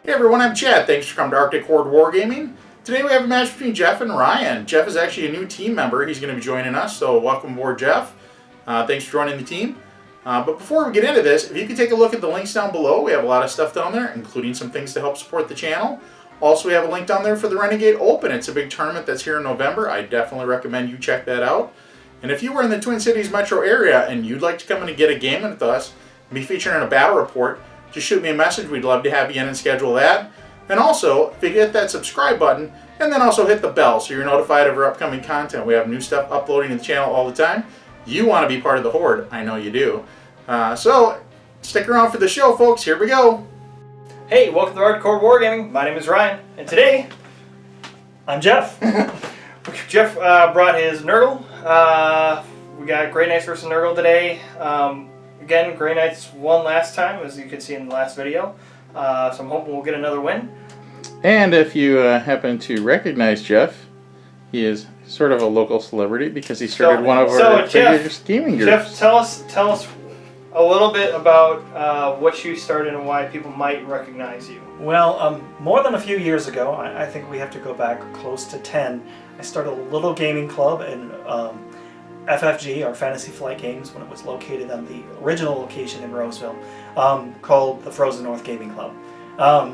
Hey everyone, I'm Chad. Thanks for coming to Arctic Horde Wargaming. Today we have a match between Jeff and Ryan. Jeff is actually a new team member. He's going to be joining us, so welcome aboard, Jeff. Thanks for joining the team. But before we get into this, if you could take a look at the links down below, we have a lot of stuff down there, including some things to help support the channel. Also, we have a link down there for the Renegade Open. It's a big tournament that's here in November. I definitely recommend you check that out. And if you were in the Twin Cities metro area and you'd like to come in and get a game with us and be featured in a battle report, just shoot me a message. We'd love to have you in and schedule that. And also, if you hit that subscribe button, and then also hit the bell so you're notified of our upcoming content. We have new stuff uploading to the channel all the time. You want to be part of the Horde. I know you do. So, stick around for the show, folks. Here we go. Hey, welcome to Arctic Horde Wargaming. My name is Ryan, and today, I'm Jeff. Jeff brought his Nurgle. We got Grey Knights versus Nurgle today. Again, Grey Knights won last time, as you can see in the last video. So I'm hoping we'll get another win. And if you happen to recognize Jeff, he is sort of a local celebrity because he started one of our biggest gaming groups. Jeff, tell us a little bit about what you started and why people might recognize you. Well, more than a few years ago, I think we have to go back close to 10, I started a little gaming club in FFG, our Fantasy Flight Games, when it was located on the original location in Roseville, called the Frozen North Gaming Club.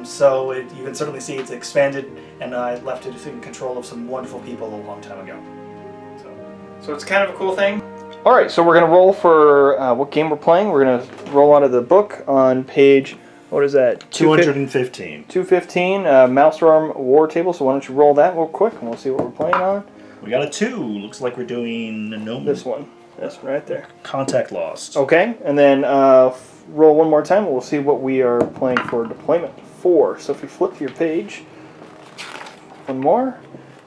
So you can certainly see it's expanded, and I left it in control of some wonderful people a long time ago. So it's kind of a cool thing. Alright, so we're going to roll for what game we're playing. We're going to roll out of the book on page, what is that? 215. 215, Maelstrom War Table, so why don't you roll that real quick, and we'll see what we're playing on. We got a 2. Looks like we're doing no. This one. This one right there. Contact lost. Okay, and then roll one more time, and we'll see what we are playing for deployment 4. So if you flip to your page, one more.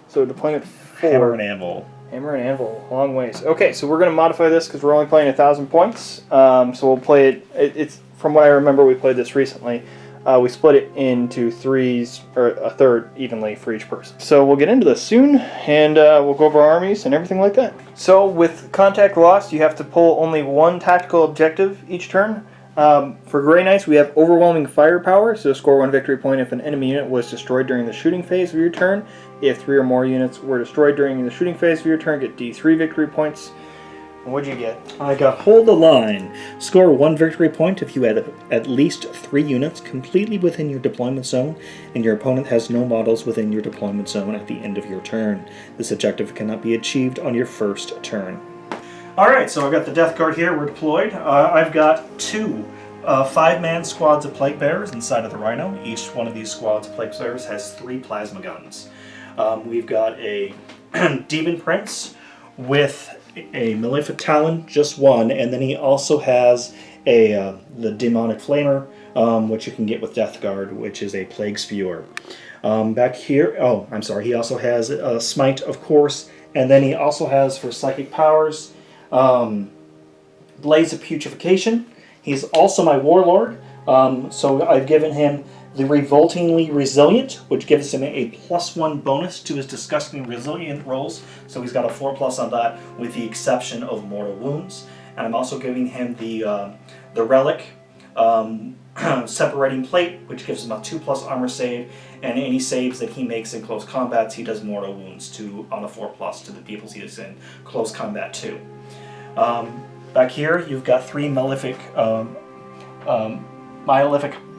So deployment 4. Hammer and Anvil. Hammer and Anvil, long ways. Okay, so we're going to modify this because we're only playing 1,000 points. So we'll play it. It's from what I remember, we played this recently. We split it into threes, or a third evenly for each person. So we'll get into this soon, and we'll go over our armies and everything like that. So with contact lost, you have to pull only one tactical objective each turn. For Grey Knights, we have overwhelming firepower, so score 1 victory point if an enemy unit was destroyed during the shooting phase of your turn. If 3 or more units were destroyed during the shooting phase of your turn, get D3 victory points. And what'd you get? I got Hold the Line. Score 1 victory point if you had at least 3 units completely within your deployment zone, and your opponent has no models within your deployment zone at the end of your turn. This objective cannot be achieved on your first turn. Alright, so I've got the Death Guard here. We're deployed. I've got 2 5-man squads of Plague Bearers inside of the Rhino. Each one of these squads of Plague Bearers has 3 plasma guns. We've got a Demon Prince with a Malefic Talon, just 1, and then he also has the Demonic Flamer, which you can get with Death Guard, which is a Plague Spewer. Back here, he also has a Smite, of course, and then he also has, for Psychic Powers, Blaze of Putrefaction. He's also my Warlord, so I've given him the Revoltingly Resilient, which gives him a +1 bonus to his Disgusting Resilient rolls. So he's got a 4+ on that, with the exception of Mortal Wounds. And I'm also giving him the Relic Separating Plate, which gives him a 2+ armor save. And any saves that he makes in close combats, he does Mortal Wounds on a 4+ to the people he is in close combat too. Back here, you've got 3 Malefic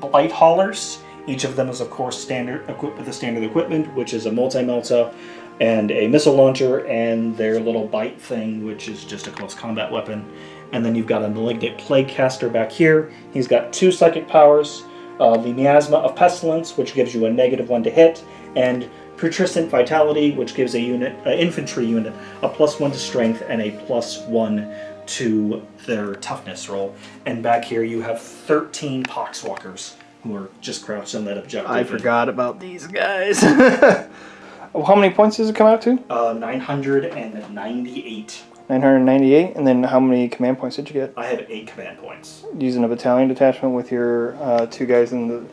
Blight Haulers. Each of them is, of course, equipped with the standard equipment, which is a multi-melta and a missile launcher, and their little bite thing, which is just a close combat weapon. And then you've got a Malignant Plague Caster back here. He's got 2 psychic powers, the Miasma of Pestilence, which gives you a -1 to hit, and Putrescent Vitality, which gives an infantry unit a +1 to strength and a +1 to their toughness roll. And back here you have 13 Poxwalkers who are just crouched on that objective. I forgot about these guys. How many points does it come out to? 998. 998, and then how many command points did you get? I have 8 command points. Using a battalion detachment with your 2 guys in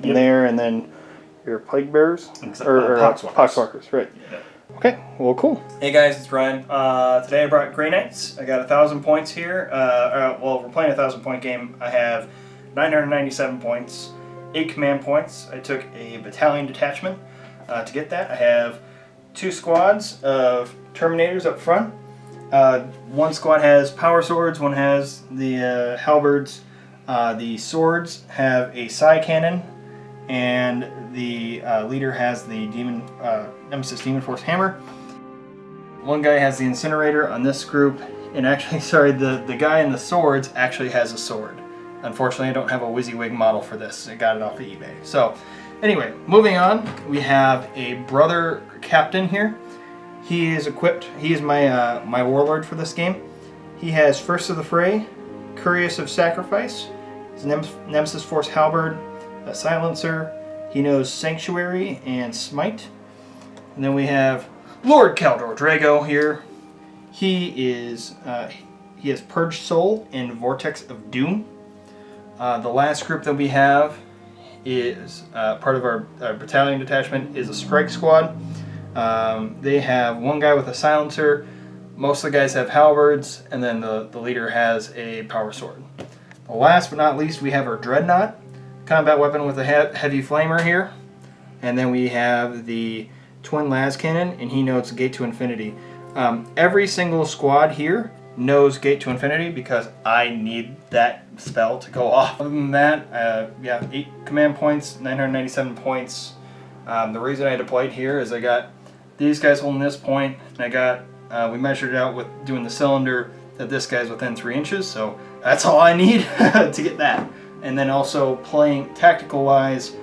there, and then your Plague Bearers? Or Poxwalkers, right. Yeah. Okay, well, cool. Hey guys, it's Ryan. Today I brought Grey Knights. I got 1,000 points here. Well, we're playing a 1,000 point game. I have 997 points. 8 command points. I took a battalion detachment to get that. I have 2 squads of Terminators up front. One squad has power swords, one has the halberds. The swords have a psi cannon, and the leader has the Nemesis Demon Force hammer. One guy has the incinerator on this group, and actually, sorry, the guy in the swords actually has a sword. Unfortunately, I don't have a WYSIWYG model for this. I got it off of eBay. So, anyway, moving on, we have a brother captain here. He is equipped. He is my warlord for this game. He has First of the Fray, Curious of Sacrifice, his Nemesis Force halberd, a silencer. He knows Sanctuary and Smite. And then we have Lord Caldor Drago here. He has Purged Soul and Vortex of Doom. The last group that we have is part of our battalion detachment is a strike squad. They have one guy with a silencer. Most of the guys have halberds, and then the leader has a power sword. Last but not least, we have our Dreadnought, combat weapon with a heavy flamer here. And then we have the Twin Las Cannon, and he knows Gate to Infinity. Every single squad here knows Gate to Infinity because I need that spell to go off. Other than that, yeah, 8 command points, 997 points. The reason I deployed here is I got these guys holding this point, and I got, we measured it out with doing the cylinder that this guy's within 3 inches, so that's all I need to get that. And then also playing tactical-wise,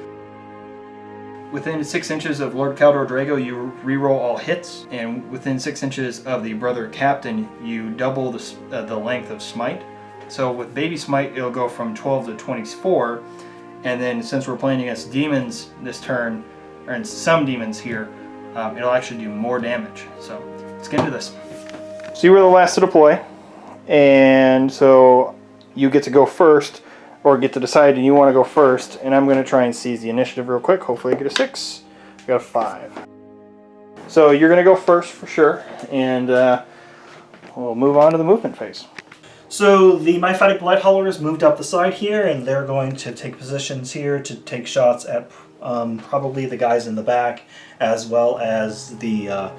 within 6 inches of Lord Caldor Drago, you reroll all hits, and within 6 inches of the Brother Captain, you double the length of Smite. So with Baby Smite, it'll go from 12 to 24, and then since we're playing against demons this turn, or some demons here, it'll actually do more damage. So let's get into this. So you were the last to deploy, and so you get to go first, or get to decide you want to go first, and I'm going to try and seize the initiative real quick. Hopefully I get a 6. I got a 5. So you're going to go first for sure, and we'll move on to the movement phase. So the Myphatic Blight Haulers moved up the side here, and they're going to take positions here to take shots at probably the guys in the back, as well as the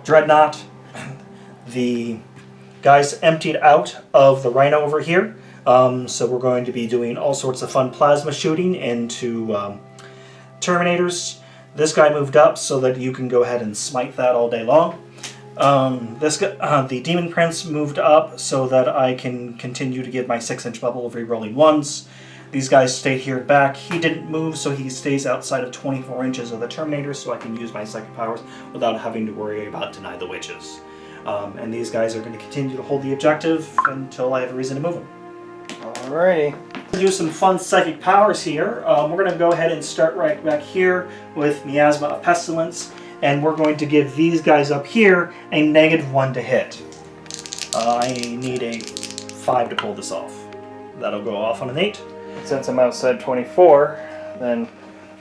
Dreadnought. The guys emptied out of the Rhino over here. So we're going to be doing all sorts of fun plasma shooting into Terminators. This guy moved up so that you can go ahead and smite that all day long. The Demon Prince moved up so that I can continue to get my 6-inch bubble of rerolling 1s. These guys stayed here back. He didn't move, so he stays outside of 24 inches of the Terminator, so I can use my psychic powers without having to worry about Deny the Witches. And these guys are going to continue to hold the objective until I have a reason to move them. Alrighty. Do some fun psychic powers here. We're going to go ahead and start right back here with Miasma Pestilence, and we're going to give these guys up here a -1 to hit. I need a 5 to pull this off. That'll go off on an 8. Since I'm outside 24, then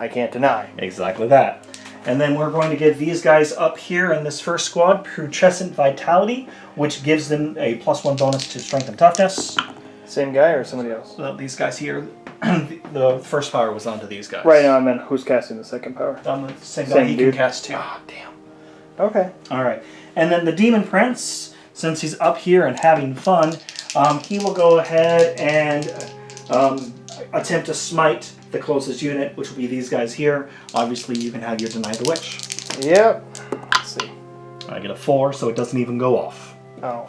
I can't deny. Exactly that. And then we're going to give these guys up here in this first squad Putrescent Vitality, which gives them a +1 bonus to Strength and Toughness. Same guy or somebody else? These guys here, the first power was onto these guys. Right now I meant who's casting the second power. The same guy, he can cast 2. Ah, damn. Okay. Alright. And then the Demon Prince, since he's up here and having fun, he will go ahead and attempt to smite the closest unit, which will be these guys here. Obviously, you can have your Deny the Witch. Yep. Let's see. I get a 4, so it doesn't even go off. Oh.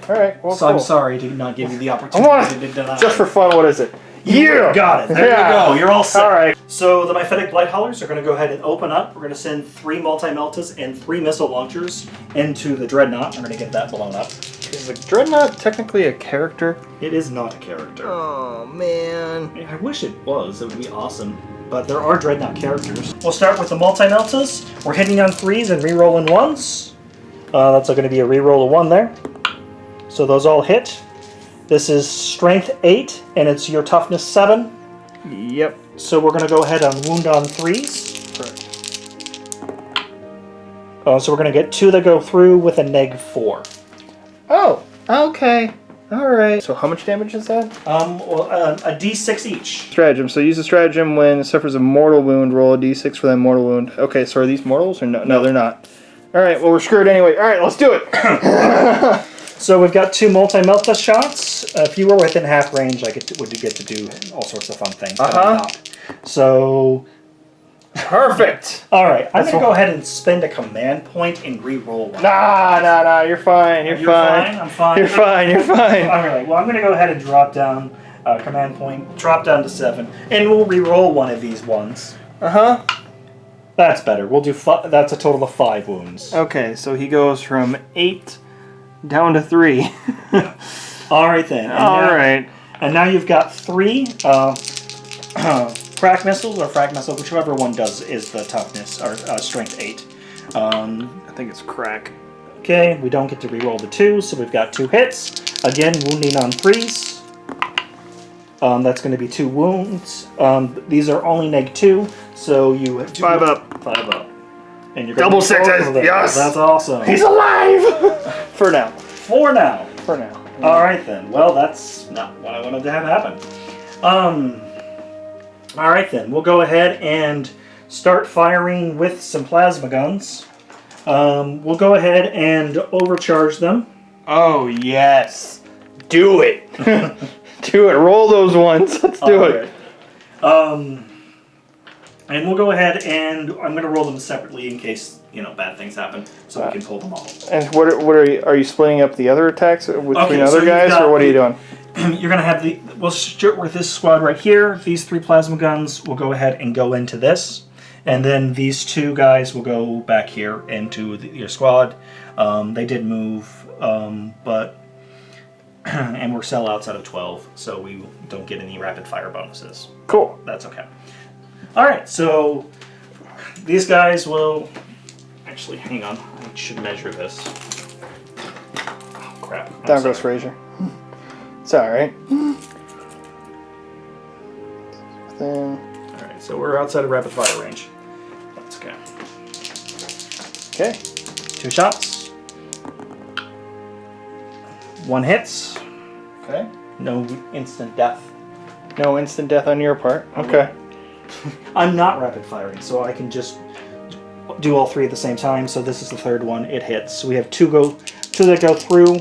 Alright, well, so cool. I'm sorry to not give you the opportunity to deny. Just for fun, what is it? You got it. There you go. You're all set. Alright. So the Myphatic Blight Haulers are going to go ahead and open up. We're going to send 3 multi-meltas and 3 missile launchers into the Dreadnought. I'm going to get that blown up. Is the Dreadnought technically a character? It is not a character. Oh, man. I wish it was. It would be awesome. But there are Dreadnought characters. We'll start with the multi-meltas. We're hitting on 3s and re-rolling 1s. That's going to be a re-roll of 1 there. So those all hit. This is Strength 8, and it's your Toughness 7. Yep. So we're going to go ahead and wound on 3s. Correct. So we're going to get 2 that go through with a -4. Oh, okay. Alright. So how much damage is that? Well, a d6 each. Stratagem. So use a stratagem when it suffers a mortal wound. Roll a d6 for that mortal wound. Okay, so are these mortals or no? No, they're not. Alright, well we're screwed anyway. Alright, let's do it! So we've got 2 multi-melta shots. If you were within half range, I would get to do all sorts of fun things. But I'm not. So... Perfect! Alright, I'm going to go ahead and spend a command point and re-roll one. Nah, you're fine, you're fine. I'm fine? You're fine. Alright, well I'm going to go ahead and drop down command point, drop down to 7, and we'll re-roll one of these ones. Uh-huh. That's better. We'll do that's a total of 5 wounds. Okay, so he goes from 8 down to 3. Yeah. Alright then. Alright. And now you've got 3 crack missiles or frag missiles, whichever one does is the toughness, or strength 8. I think it's crack. Okay, we don't get to reroll the 2, so we've got 2 hits. Again, wounding on 3s. That's going to be 2 wounds. These are only -2, so you 5 up. 5 up. And you're Double sixes, yes! That's awesome. He's alive! For now. For now. For now. Alright then. Well, that's not what I wanted to have happen. Alright then. We'll go ahead and start firing with some plasma guns. We'll go ahead and overcharge them. Oh, yes. Do it. Do it. Roll those ones. Let's do it. And we'll go ahead and I'm going to roll them separately in case, bad things happen, so we can pull them all. And what are you splitting up the other attacks between other so guys, or what are you doing? You're going to have we'll start with this squad right here. These 3 plasma guns will go ahead and go into this. And then these 2 guys will go back here into your squad. They did move, but... and we're sellouts out of 12, so we don't get any rapid fire bonuses. Cool. That's okay. Alright, so these guys will... Actually, hang on. I should measure this. Oh, crap. Down goes Fraser. It's alright. Alright, so we're outside of rapid fire range. That's okay. Okay. 2 shots. 1 hits. Okay. No instant death. No instant death on your part. Okay. I'm not rapid firing, so I can just do all 3 at the same time. So this is the 3rd one. It hits. So we have 2 that go through.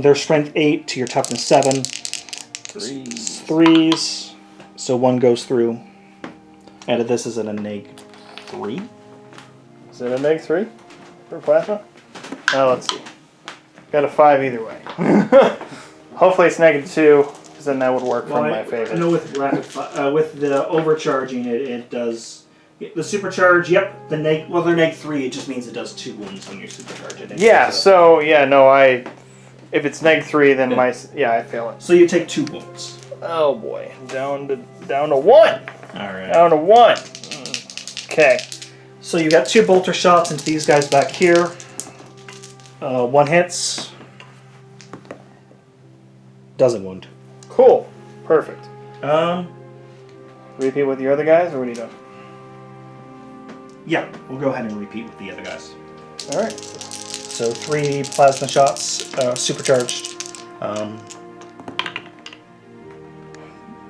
Their strength 8 to your toughness 7. 3s. So 1 goes through. And this is a -3. Is it a -3 for plasma? Oh, let's see. Got a 5 either way. Hopefully it's -2, because then that would work for my favor. I know with with the overcharging, it does the supercharge. Yep, they're -3. It just means it does 2 wounds when you supercharge it. Yeah. So if it's -3, then I fail it. So you take 2 wounds. Oh boy, down to 1. All right. Down to 1. Okay. So you got 2 bolter shots into these guys back here. 1 hits. Doesn't wound. Cool. Perfect. Repeat with your other guys, or what are you doing? Yeah, we'll go ahead and repeat with the other guys. All right. So 3 plasma shots, supercharged.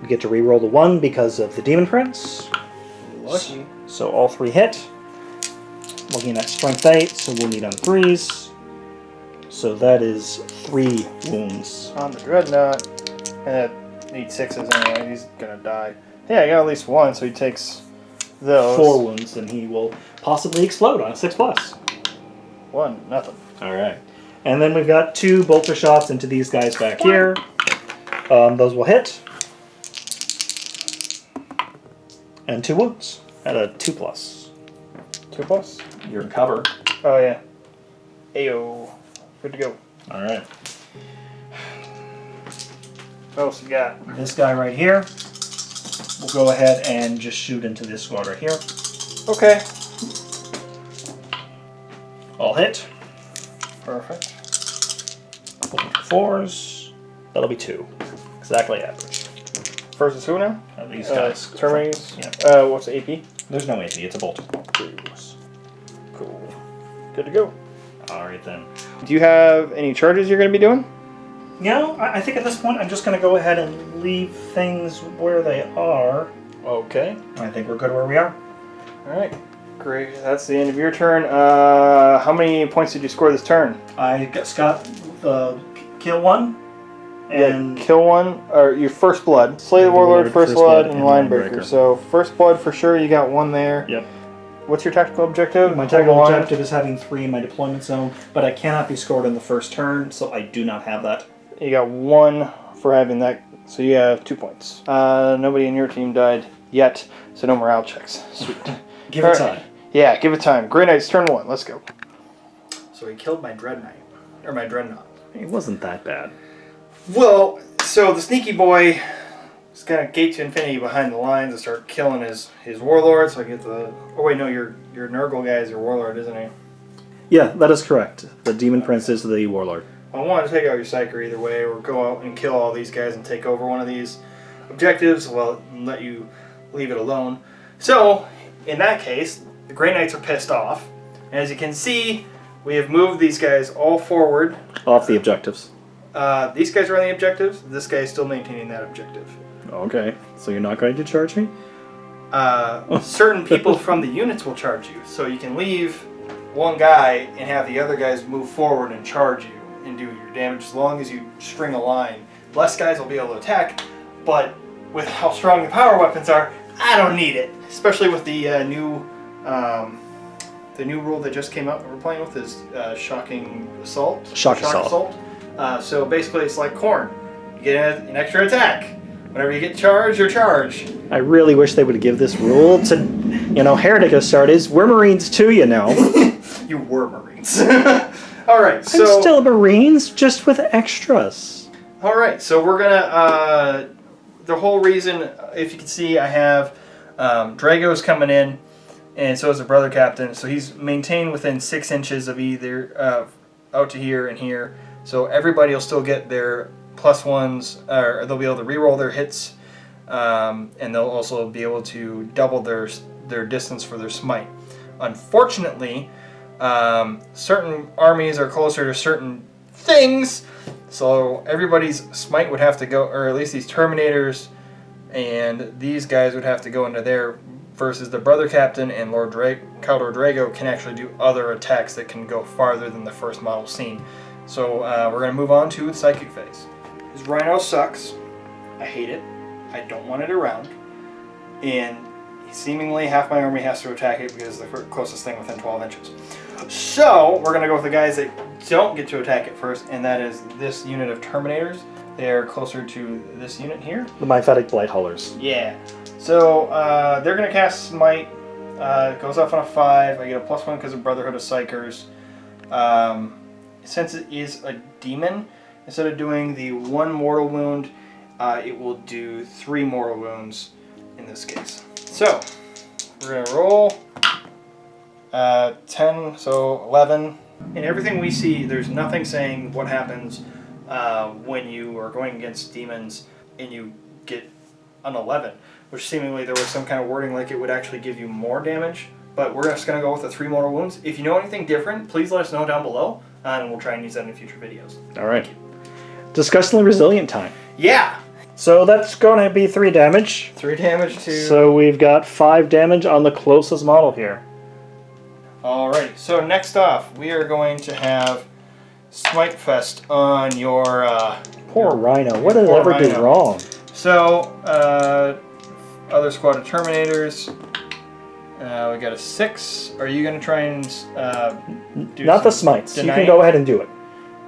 We get to re-roll the 1 because of the Demon Prince. Lucky. So all 3 hit. Looking at strength 8, so we'll need on 3s. So that is 3 wounds. On the Dreadnought. And it needs 6s anyway. He's going to die. Yeah, I got at least 1, so he takes those. 4 wounds, and he will possibly explode on a 6+. 1, nothing. Alright. And then we've got 2 bolter shots into these guys back here. Those will hit. And 2 wounds at a 2+. 2+? You're in cover. Oh, yeah. Ayo. Good to go. Alright. What else you got? This guy right here. We'll go ahead and just shoot into this squad right here. Okay. All hit. Perfect. 4s. That'll be 2. Exactly average. First is who now? These guys. Terminates. Yeah. What's the AP? There's no AP. It's a bolt. Cool. Good to go. Alright then. Do you have any charges you're going to be doing? I think at this point I'm just going to go ahead and leave things where they are. Okay. I think we're good where we are. All right. Great. That's the end of your turn. How many points did you score this turn? I got kill one. And kill one, or your first blood. Slay the Warlord, first blood, and Linebreaker. So first blood for sure, you got one there. Yep. What's your tactical objective? My tactical objective is having 3 in my deployment zone, but I cannot be scored in the first turn, so I do not have that. You got 1 for having that, so you have 2 points. Nobody in your team died yet, so no morale checks. Sweet. Give it time. Yeah, give it time. Grey Knight's turn 1. Let's go. So he killed my Dread Knight, or my Dreadnought. It wasn't that bad. Well, so the sneaky boy is gonna gate to infinity behind the lines and start killing his warlord. So I get the. Oh wait, no, your Nurgle guy is your warlord, isn't he? Yeah, that is correct. The Demon Prince is the warlord. I want to take out your Psyker either way, or go out and kill all these guys and take over one of these objectives. Well, let you leave it alone. So in that case, the Grey Knights are pissed off, and as you can see, we have moved these guys all forward. Off the objectives. These guys are on the objectives. This guy is still maintaining that objective. Okay, so you're not going to charge me? Certain people from the units will charge you. So you can leave one guy and have the other guys move forward and charge you and do your damage as long as you string a line. Less guys will be able to attack, but with how strong the power weapons are, I don't need it. Especially with the new rule that just came out that we're playing with is Shocking Assault. Shock Assault. So basically it's like corn. You get an extra attack. Whenever you get charged, you're charged. I really wish they would give this rule to, Heretic Astartes. We're Marines too, You were Marines. Alright, so... I'm still Marines, just with extras. Alright, so we're gonna... the whole reason, if you can see, I have Drago's coming in, and so is the Brother Captain. So he's maintained within 6 inches of either out to here and here. So everybody will still get their +1s, or they'll be able to reroll their hits, and they'll also be able to double their distance for their smite. Unfortunately, certain armies are closer to certain things, so everybody's smite would have to go, or at least these Terminators and these guys would have to go into there, versus the Brother Captain and Lord Caldor Drago can actually do other attacks that can go farther than the first model seen. So we're going to move on to the Psychic phase. This Rhino sucks. I hate it. I don't want it around. And seemingly half my army has to attack it because it's the closest thing within 12 inches. So we're going to go with the guys that don't get to attack it first, and that is this unit of Terminators. They're closer to this unit here. The Myphatic Blight Haulers. Yeah. So they're going to cast Smite. It goes off on a 5. I get a +1 because of Brotherhood of Psychers. Since it is a demon, instead of doing the 1 mortal wound, it will do 3 mortal wounds in this case. So, we're going to roll 10, so 11. In everything we see, there's nothing saying what happens when you are going against demons and you get an 11, which seemingly there was some kind of wording like it would actually give you more damage. But we're just going to go with the 3 mortal wounds. If you know anything different, please let us know down below, and we'll try and use that in future videos. All right. Disgustingly resilient time. Yeah! So that's going to be 3 damage. 3 damage to... So we've got 5 damage on the closest model here. Alrighty, so next off, we are going to have Smite Fest on your... Poor Rhino. What did it ever do wrong? So, other squad of Terminators... we got a 6. Are you going to try and do Not the smites. You can go ahead and do it.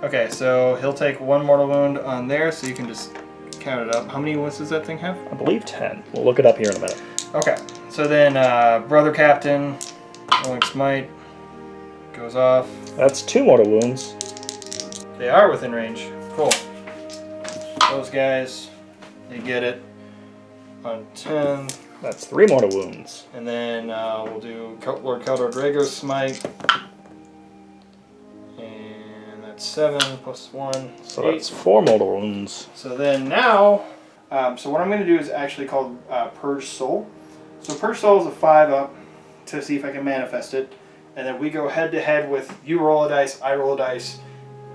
Okay, so he'll take 1 mortal wound on there, so you can just count it up. How many wounds does that thing have? I believe 10. We'll look it up here in a minute. Okay, so then Brother Captain, rolling smite, goes off. That's 2 mortal wounds. They are within range. Cool. Those guys, they get it on 10. That's 3 mortal wounds. And then we'll do Lord Caldor Drago's smite. And that's 7 plus 1. So 8. That's 4 mortal wounds. So then now, so what I'm going to do is actually called Purge Soul. So Purge Soul is a 5 up to see if I can manifest it. And then we go head to head with you roll a dice, I roll a dice.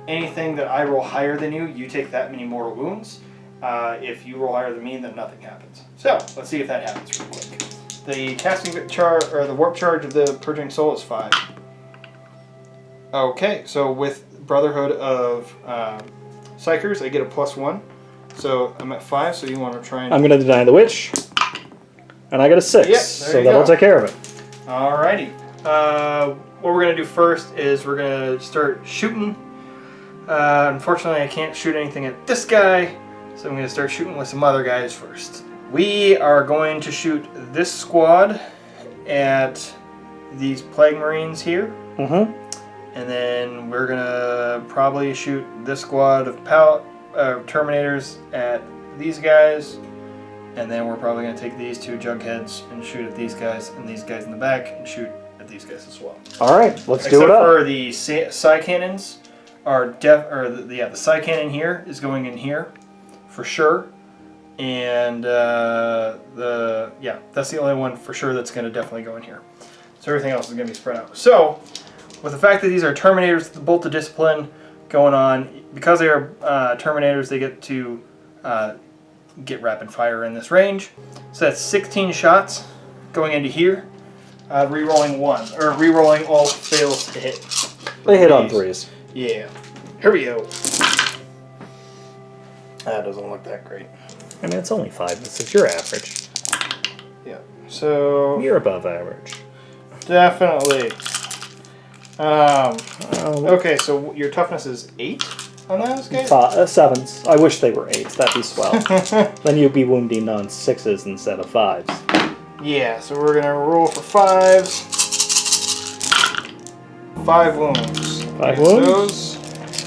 anything that I roll higher than you, you take that many mortal wounds. If you roll higher than me, then nothing happens. So let's see if that happens real quick. The casting charge or the warp charge of the Purging Soul is 5. Okay, so with Brotherhood of Psychers, I get a +1. So I'm at 5. So you want to try and... I'm going to deny the witch, and I got a 6. Yep, so that'll take care of it. Alrighty. What we're going to do first is we're going to start shooting. Unfortunately, I can't shoot anything at this guy, so I'm going to start shooting with some other guys first. We are going to shoot this squad at these Plague Marines here. Mm-hmm. And then we're going to probably shoot this squad of Terminators at these guys. And then we're probably going to take these 2 Jugheads and shoot at these guys and these guys in the back and shoot at these guys as well. All right, let's do it Except up. for the Psy Cannons are the Psy Cannon here is going in here for sure. And that's the only one for sure that's going to definitely go in here. So everything else is going to be spread out. So with the fact that these are Terminators, the Bolt of Discipline going on, because they are Terminators, they get to get rapid fire in this range. So that's 16 shots going into here. Rerolling all fails to hit. They hit on 3s. Yeah. Here we go. That doesn't look that great. I mean, it's only 5. This is your average. Yeah. So You're above average. definitely. Okay, so your toughness is 8 on those guys? 7s. I wish they were 8s. That'd be swell. Then you'd be wounding on 6s instead of 5s. Yeah, so we're gonna roll for 5s. 5 wounds. 5 wounds?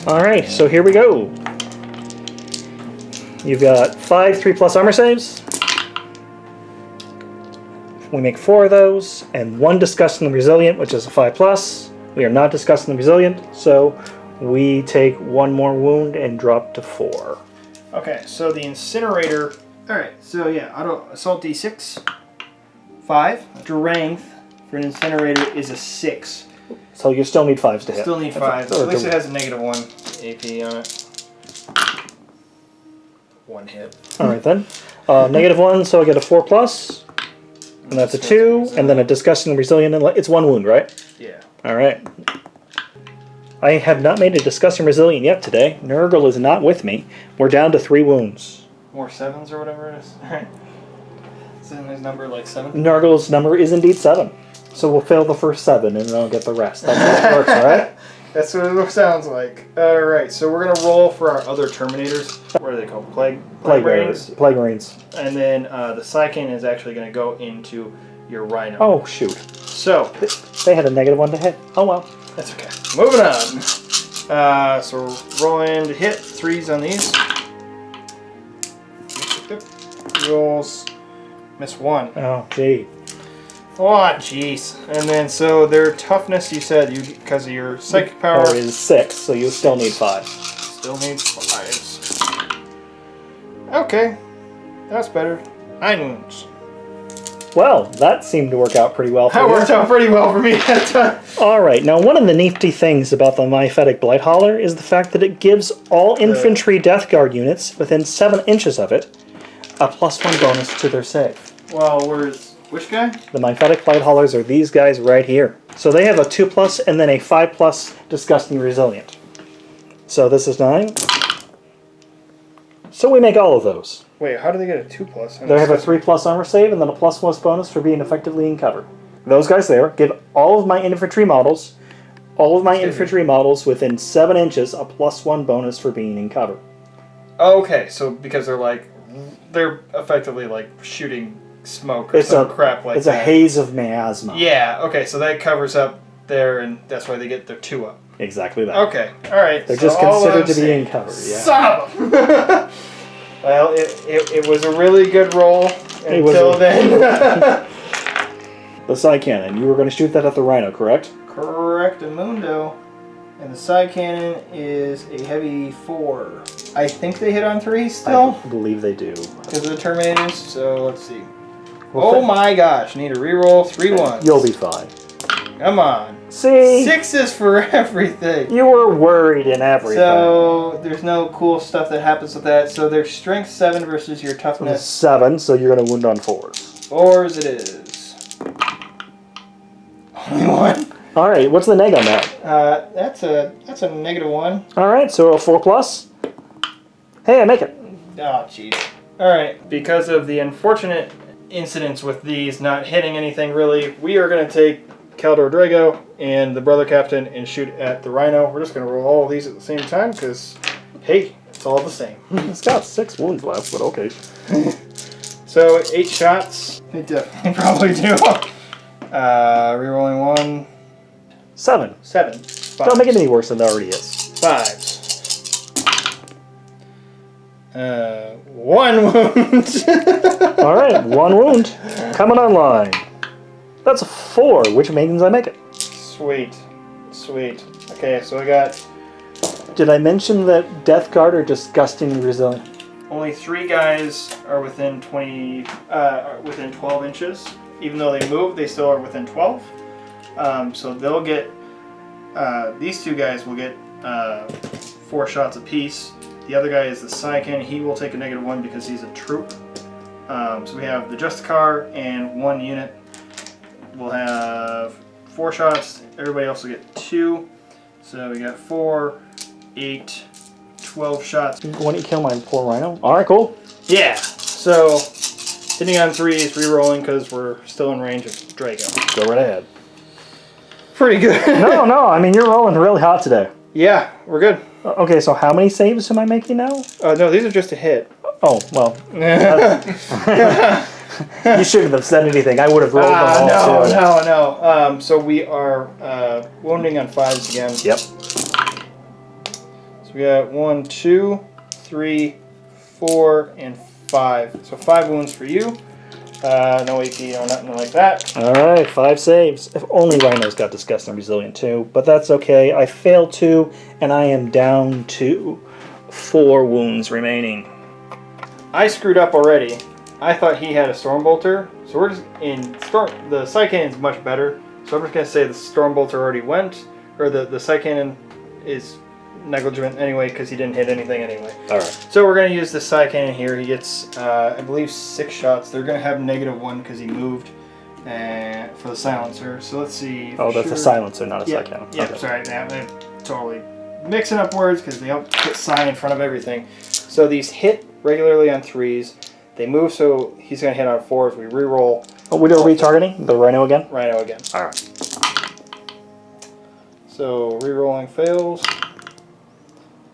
Alright, so here we go. You've got 5 3+ armor saves. We make 4 of those, and 1 Disgusting Resilient, which is a 5+. We are not Disgusting Resilient, so we take 1 more wound and drop to 4. Okay, so the incinerator. Alright, so yeah, assault D6. 5. Strength for an incinerator is a 6. So you still need 5s to hit. Still need 5. At least it has a -1 AP on it. 1 hit. Alright then. -1, so I get a 4+. And that's a 2, and then a Disgusting Resilient. It's 1 wound, right? Yeah. Alright. I have not made a Disgusting Resilient yet today. Nurgle is not with me. We're down to 3 wounds. More 7s or whatever it is. Alright. Isn't his number like 7? Nurgle's number is indeed 7. So we'll fail the first 7 and then I'll get the rest. That's how it works, right? That's what it sounds like. Alright, so we're going to roll for our other Terminators. What are they called? Plague Marines? Plague Marines. And then the Psychic is actually going to go into your Rhino. Oh, shoot. So, They had a -1 to hit. Oh, well. that's okay. Moving on. So we're rolling to hit 3s on these. Rolls. Miss 1. Oh, gee. Oh, jeez. And then, so their toughness, you said, because of your psychic power, Power is 6, so you still need 5. still needs 5s. Okay. That's better. 9 wounds. Well, that seemed to work out pretty well for That you. worked out pretty well for me that time. Alright, now one of the nifty things about the Myophatic Blight Hauler is the fact that it gives all infantry Death Guard units within 7 inches of it a +1 bonus to their save. Well, which guy? The Myophatic Blight Haulers are these guys right here. So they have a 2+ and then a 5+ Disgusting Resilient. So this is 9. So we make all of those. Wait, how do they get a 2+? They have a 3+ armor save and then a +1 bonus for being effectively in cover. Those guys there give all of my infantry models within 7 inches a +1 bonus for being in cover. Okay, so because they're effectively like shooting smoke or some crap like that. It's a haze of miasma. Yeah, okay, so that covers up there, and that's why they get their 2 up. Exactly that. Okay, alright. They're just considered to be in cover, yeah. Son of a- Well, it was a really good roll until then. The side cannon. You were going to shoot that at the Rhino, correct? Correctamundo. And the side cannon is a heavy 4. I think they hit on 3 still. I believe they do. Because of the Terminators, so let's see. Oh my gosh, need a reroll 3 1s. You'll be fine. Come on. See? 6s for everything. You were worried in everything. So there's no cool stuff that happens with that. So there's strength 7 versus your toughness 7, so you're going to wound on 4s. 4s it is. Only 1. Alright, what's the neg on that? That's a -1. Alright, so a 4+. Hey, I make it. Oh, jeez. Alright, because of the unfortunate incidents with these not hitting anything really, we are going to take Caldor Drago and the Brother Captain and shoot at the Rhino. We're just going to roll all of these at the same time because, hey, it's all the same. It's got 6 wounds left, but okay. So, 8 shots. They definitely probably do. Rerolling 1. 7. 7. Don't make it any worse than it already is. 5s. 1 wound. Alright, 1 wound. Coming online. That's a 4, which means I make it. Sweet. Sweet. Okay, so I got Did I mention that Death Guard are disgustingly resilient? only 3 guys are within within 12 inches. Even though they move, they still are within 12. So they'll get, these 2 guys will get 4 shots apiece. The other guy is the Psyken. He will take a -1 because he's a troop. So we have the Justicar and 1 unit. We'll have 4 shots. Everybody else will get 2. So we got 4, 8, 12 shots. Why don't you kill my poor Rhino? Alright, cool. Yeah. So hitting on 3s, re-rolling because we're still in range of Drago. Go right ahead. Pretty good. No, I mean, you're rolling really hot today. Yeah, we're good. Okay, so how many saves am I making now? No, these are just a hit. Oh, well. You shouldn't have said anything. I would have rolled them all too. No. So we are wounding on 5s again. Yep. So we got 1, 2, 3, 4, and 5. So 5 wounds for you. No AP or nothing like that. Alright, 5 saves. If only Rhino's got disgusting resilient too, but that's okay. I failed 2, and I am down to 4 wounds remaining. I screwed up already. I thought he had a Stormbolter, so we're just in Storm. The Psycannon is much better, so I'm just gonna say the Stormbolter already went, or the Psycannon is negligent anyway because he didn't hit anything anyway. Alright. So we're gonna use the Psycannon here. He gets, I believe, 6 shots. They're gonna have -1 because he moved, for the silencer. So let's see. Oh, that's a silencer, not a Yeah, Psycannon. yeah. Okay. Sorry, I'm totally mixing up words because they all put Psy in front of everything. So these hit regularly on 3s. They move, so he's going to hit on 4 if we re-roll. Oh, we are retargeting the Rhino again? Rhino again. Alright. So re-rolling fails.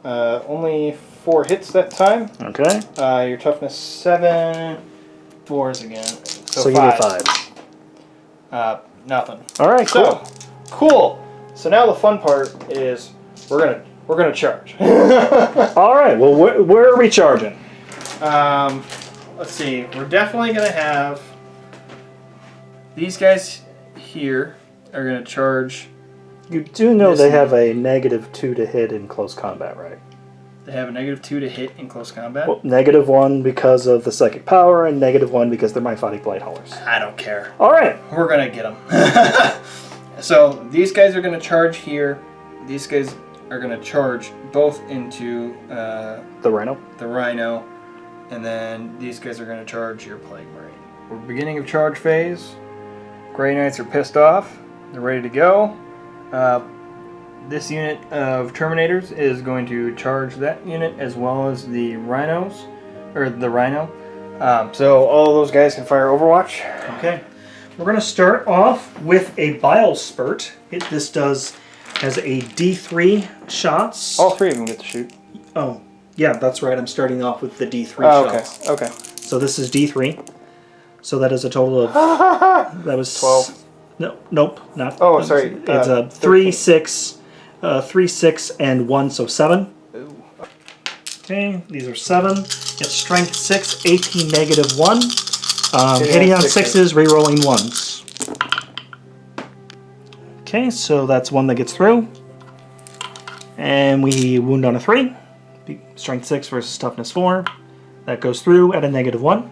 Only 4 hits that time. Okay. Your toughness 7. 4s again. So you get 5s. Nothing. Alright, cool. So, cool. So now the fun part is we're gonna charge. Alright, well, where are we charging? Let's see. We're definitely gonna have these guys here are gonna charge. You do know This they have a -2 to hit in close combat, right? They have a -2 to hit in close combat. Well, -1 because of the psychic power, and -1 because they're Myphotic Blight Haulers. I don't care. Alright. We're gonna get them. So these guys are gonna charge here. These guys are gonna charge both into The Rhino? the Rhino, and then these guys are gonna charge your Plague Marine. We're beginning of charge phase. Grey Knights are pissed off. They're ready to go. This unit of Terminators is going to charge that unit as well as the Rhinos, or the Rhino. So all of those guys can fire Overwatch. Okay. We're going to start off with a Bile Spurt. This has a D3 shots. All 3 of them get to shoot. Oh, yeah, that's right. I'm starting off with the D3 shots. Okay. So this is D3. So that is a total of... that was... 12. No, nope, not... Oh, sorry. It's a 3, 6, 3, 6, and 1, so 7. Ooh. Okay, these are 7. It's strength 6, AP -1. Hitting on 6s, re-rolling 1s. Okay, so that's 1 that gets through. And we wound on a 3. Strength 6 versus toughness 4. That goes through at a -1.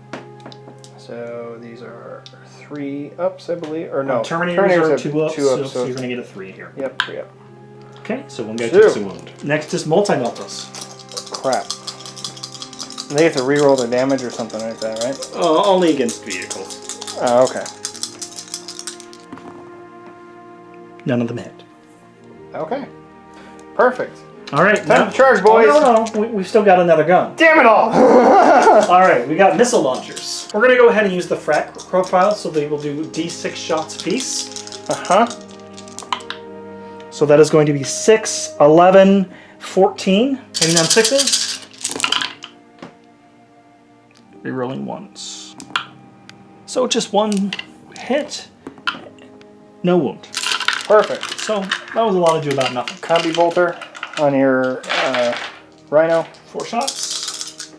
So these are 3 ups, I believe. Or no, Terminators are have 2 ups, 2 ups, so you're going to get a 3 here. Yep, 3 up. Okay, so one guy 2. takes a wound. Next is multi-meltas. Crap. They have to reroll their damage or something like that, right? Only against vehicles. Oh, okay. None of them hit. Okay. Perfect. All right, Time to charge, boys. Oh, no. We've still got another gun. Damn it all! All right, we got missile launchers. We're going to go ahead and use the frac profile, so they will do D6 shots apiece. Uh-huh. So that is going to be 6, 11, 14. Hitting on 6s. Rerolling 1s. So just 1 hit. No wound. Perfect. So that was a lot ado about nothing. Combi bolter on your Rhino. 4 shots.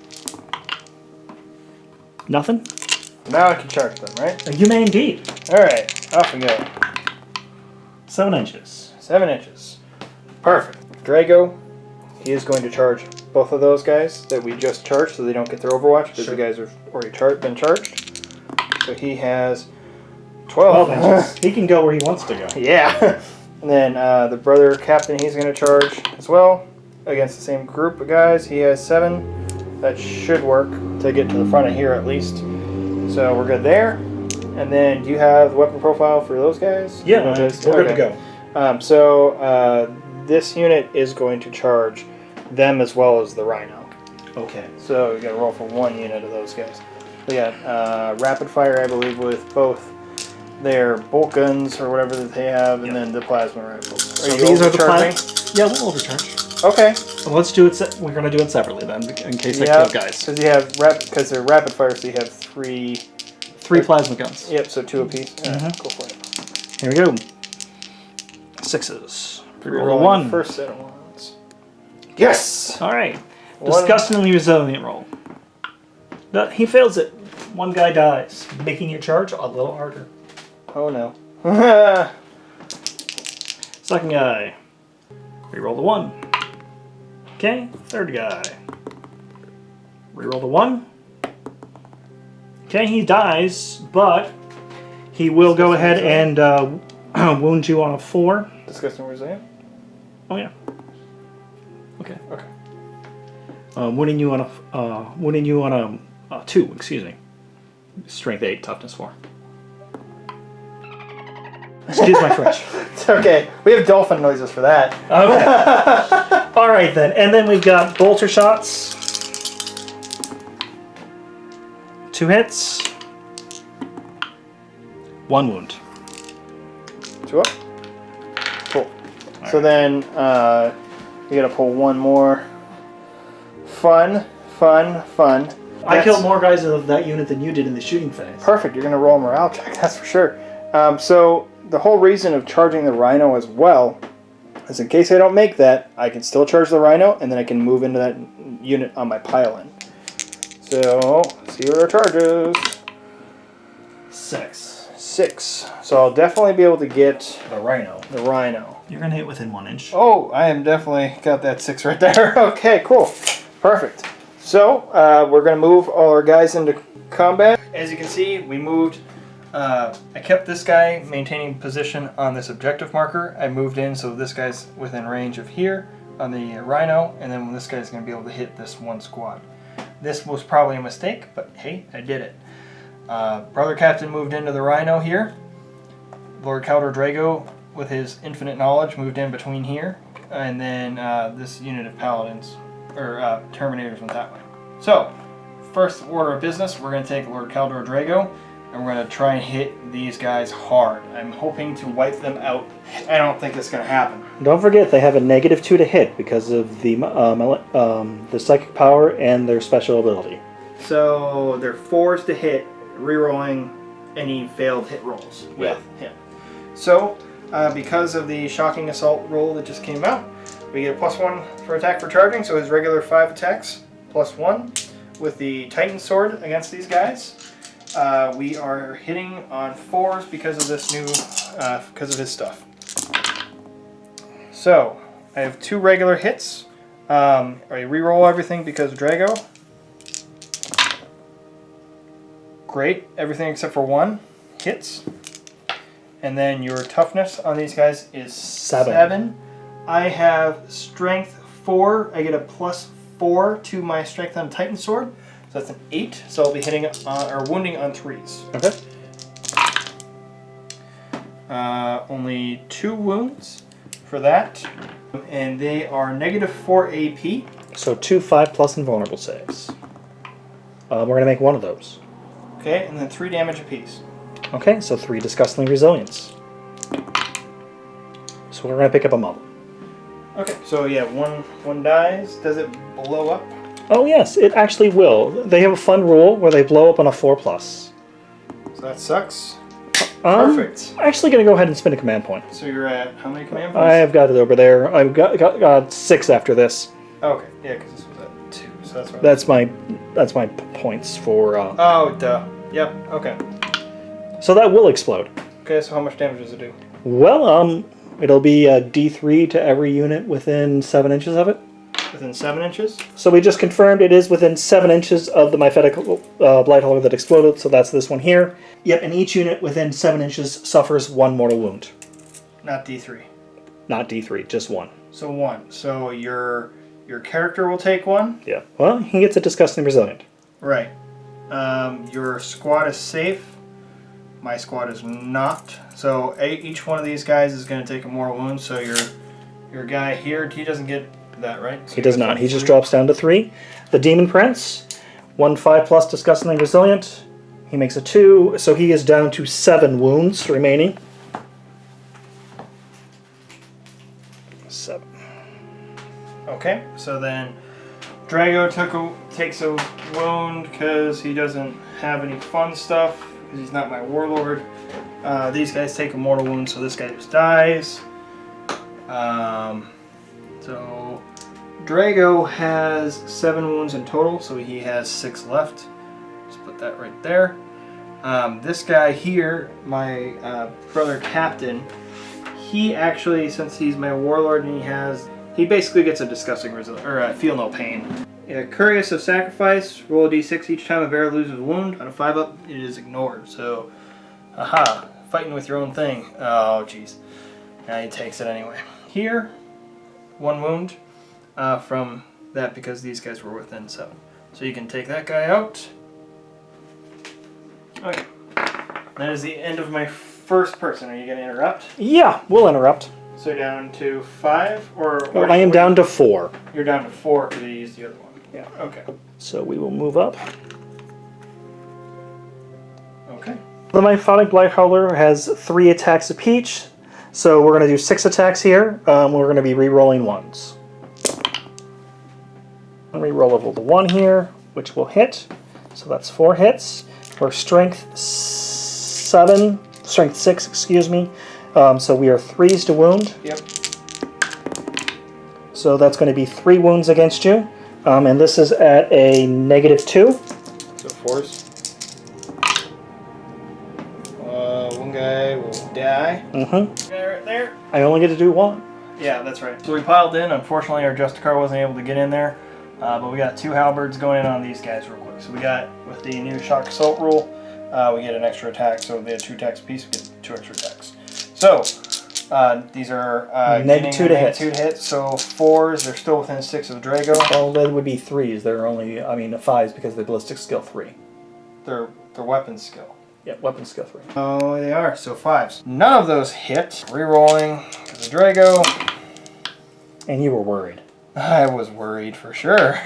Nothing. Now I can charge them, right? You may indeed. Alright, off we go. 7 inches. 7 inches. Perfect. Drago, he is going to charge both of those guys that we just charged so they don't get their Overwatch because the guys have already been charged. So he has 12 inches. He can go where he wants to go. Yeah. And then the brother captain, he's going to charge as well against the same group of guys. He has 7. That should work to get to the front of here at least. So we're good there. And then do you have the weapon profile for those guys? Yeah, we're good to go. So this unit is going to charge them as well as the Rhino. Okay. So we got to roll for 1 unit of those guys. We got rapid fire, I believe, with both their bolt guns or whatever that they have, and then the plasma rifles. So these are the plasma. Yeah, we'll overcharge. Okay. Well, let's do it. We're gonna do it separately then, in case I kill guys. Because you have because they're rapid fire, so you have 3 plasma guns. Yep. So 2 apiece. Go for it. Here we go. 6s. Reroll 1. First set of 1s. Yes. All right. Disgustingly resilient roll. But he fails it. 1 guy dies, making your charge a little harder. Oh no. Second guy. Reroll the 1. Okay. 3rd guy. Reroll the 1. Okay, he dies, but he will go ahead and wound you on a 4. Disgusting resilient. Oh yeah. Okay. Okay. Wounding you on a 2. Excuse me. Strength 8, toughness 4. Excuse my French. It's okay. We have dolphin noises for that. Okay. All right then, and then we've got bolter shots. 2 hits. 1 wound. 2 up. Cool. So then you gotta pull 1 more. Fun. I killed more guys of that unit than you did in the shooting phase. Perfect. You're gonna roll a morale check. That's for sure. So the whole reason of charging the Rhino as well is in case I don't make that, I can still charge the Rhino, and then I can move into that unit on my pile-in. So, see what our charge is. 6. 6. So I'll definitely be able to get The Rhino. the Rhino. You're gonna hit within 1 inch. Oh, I am definitely got that 6 right there. Okay, cool. Perfect. So, we're going to move all our guys into combat. As you can see, we moved... I kept this guy maintaining position on this objective marker. I moved in so this guy's within range of here on the Rhino, and then this guy's going to be able to hit this 1 squad. This was probably a mistake, but hey, I did it. Brother Captain moved into the Rhino here. Lord Calder Drago, with his infinite knowledge, moved in between here. And then this unit of Paladins, or Terminators, went that way. So, first order of business, we're going to take Lord Calder Drago, and we're going to try and hit these guys hard. I'm hoping to wipe them out. I don't think it's going to happen. Don't forget they have a -2 to hit because of the psychic power and their special ability. So they're 4s to hit, rerolling any failed hit rolls with him. So because of the shocking assault roll that just came out, we get a +1 for attack for charging. So his regular 5 attacks +1 with the Titan sword against these guys. We are hitting on 4s because of this new, because of his stuff. So, I have 2 regular hits. I reroll everything because of Drago. Great, everything except for 1. hits. And then your toughness on these guys is 7. 7. I have strength 4. I get a +4 to my strength on Titan Sword. So that's an 8. So I'll be hitting or wounding on 3s. Okay. Only 2 wounds for that. And they are -4 AP. So 2 5+ invulnerable saves. We're going to make one of those. Okay, and then 3 damage apiece. Okay, so 3 disgustingly resilience. So we're going to pick up a model. Okay, so yeah, one dies. Does it blow up? Oh yes, it actually will. They have a fun rule where they blow up on a 4+. So that sucks. Perfect. I'm actually going to go ahead and spend a command point. So you're at how many command points? I've got it over there. I've got 6 after this. Okay, yeah, because this was at 2, so that's right. That's my points for. Oh, duh. Yep. Okay. So that will explode. Okay, so how much damage does it do? Well, it'll be a D3 to every unit within 7 inches of it. Within 7 inches? So we just confirmed it is within 7 inches of the Myphetic Blightholder that exploded, so that's this one here. Yep, and each unit within 7 inches suffers 1 mortal wound. Not D3. Not D3, just 1. So 1. So your character will take 1? Yeah. Well, he gets a disgusting resilient. Right. Your squad is safe. My squad is not. So each one of these guys is going to take a mortal wound, so your guy here, he doesn't get that, right? So He does not. He just drops down to 3. The Demon Prince, 1 5+ disgustingly resilient. He makes a 2, so he is down to 7 wounds remaining. 7. Okay, so then Drago takes a wound because he doesn't have any fun stuff, because he's not my warlord. These guys take a mortal wound, so this guy just dies. So Drago has 7 wounds in total, so he has 6 left. Just put that right there. This guy here, my brother Captain, he actually, since he's my warlord and he basically gets a disgusting result, or feel no pain. Curious of Sacrifice, roll a d6 each time a bear loses a wound. On a 5-up, it is ignored. So, aha, fighting with your own thing. Oh, jeez. Now he takes it anyway. Here, 1 wound from that because these guys were within 7. So you can take that guy out. Okay. That is the end of my first person. Are you going to interrupt? Yeah, we'll interrupt. So down to 5, or I am down to 4. You're down to 4 because you used the other one. Yeah. Okay. So we will move up. Okay. The Myphotic Blightholder has 3 attacks apiece, so we're going to do 6 attacks here. We're going to be re-rolling 1s. Re-roll level to 1 here, which will hit. So that's 4 hits. We're strength 6, excuse me. So we are 3s to wound. Yep. So that's going to be 3 wounds against you. And this is at a -2. So 4s. One guy will die. Mm-hmm. Guy right there. I only get to do 1. Yeah, that's right. So we piled in. Unfortunately, our Justicar wasn't able to get in there. But we got 2 halberds going in on these guys real quick. So we got, with the new Shock Assault rule, we get an extra attack. So if they had 2 attacks apiece, we get 2 extra attacks. So, these are -2 to hit. -2 to hit. So 4s, they're still within 6 of Drago. Well, that would be 3s. They're only, 5s because of the ballistic skill 3. Their weapon skill. Yeah, weapon skill 3. Oh, they are. So 5s. None of those hit. Rerolling because of Drago. And you were worried. I was worried for sure.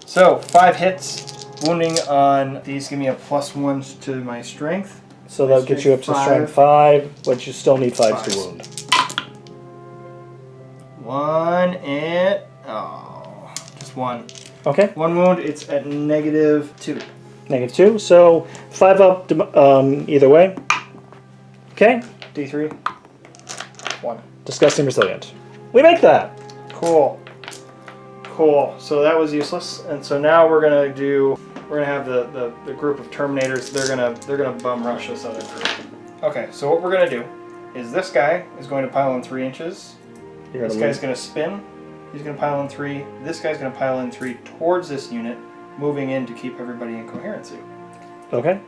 So 5 hits. Wounding on these give me a +1 to my strength. So that'll get you up to strength 5, but you still need 5s to wound. 1 and just 1. Okay. 1 wound. It's at -2. -2. So 5 up either way. Okay. D3. 1. Disgusting resilient. We make that. Cool. Cool. So that was useless, and so now we're gonna have the group of Terminators. They're gonna bum rush this other group. Okay. So what we're gonna do is this guy is going to pile in 3 inches. This guy's gonna spin. He's gonna pile in 3. This guy's gonna pile in 3 towards this unit, moving in to keep everybody in coherency. Okay.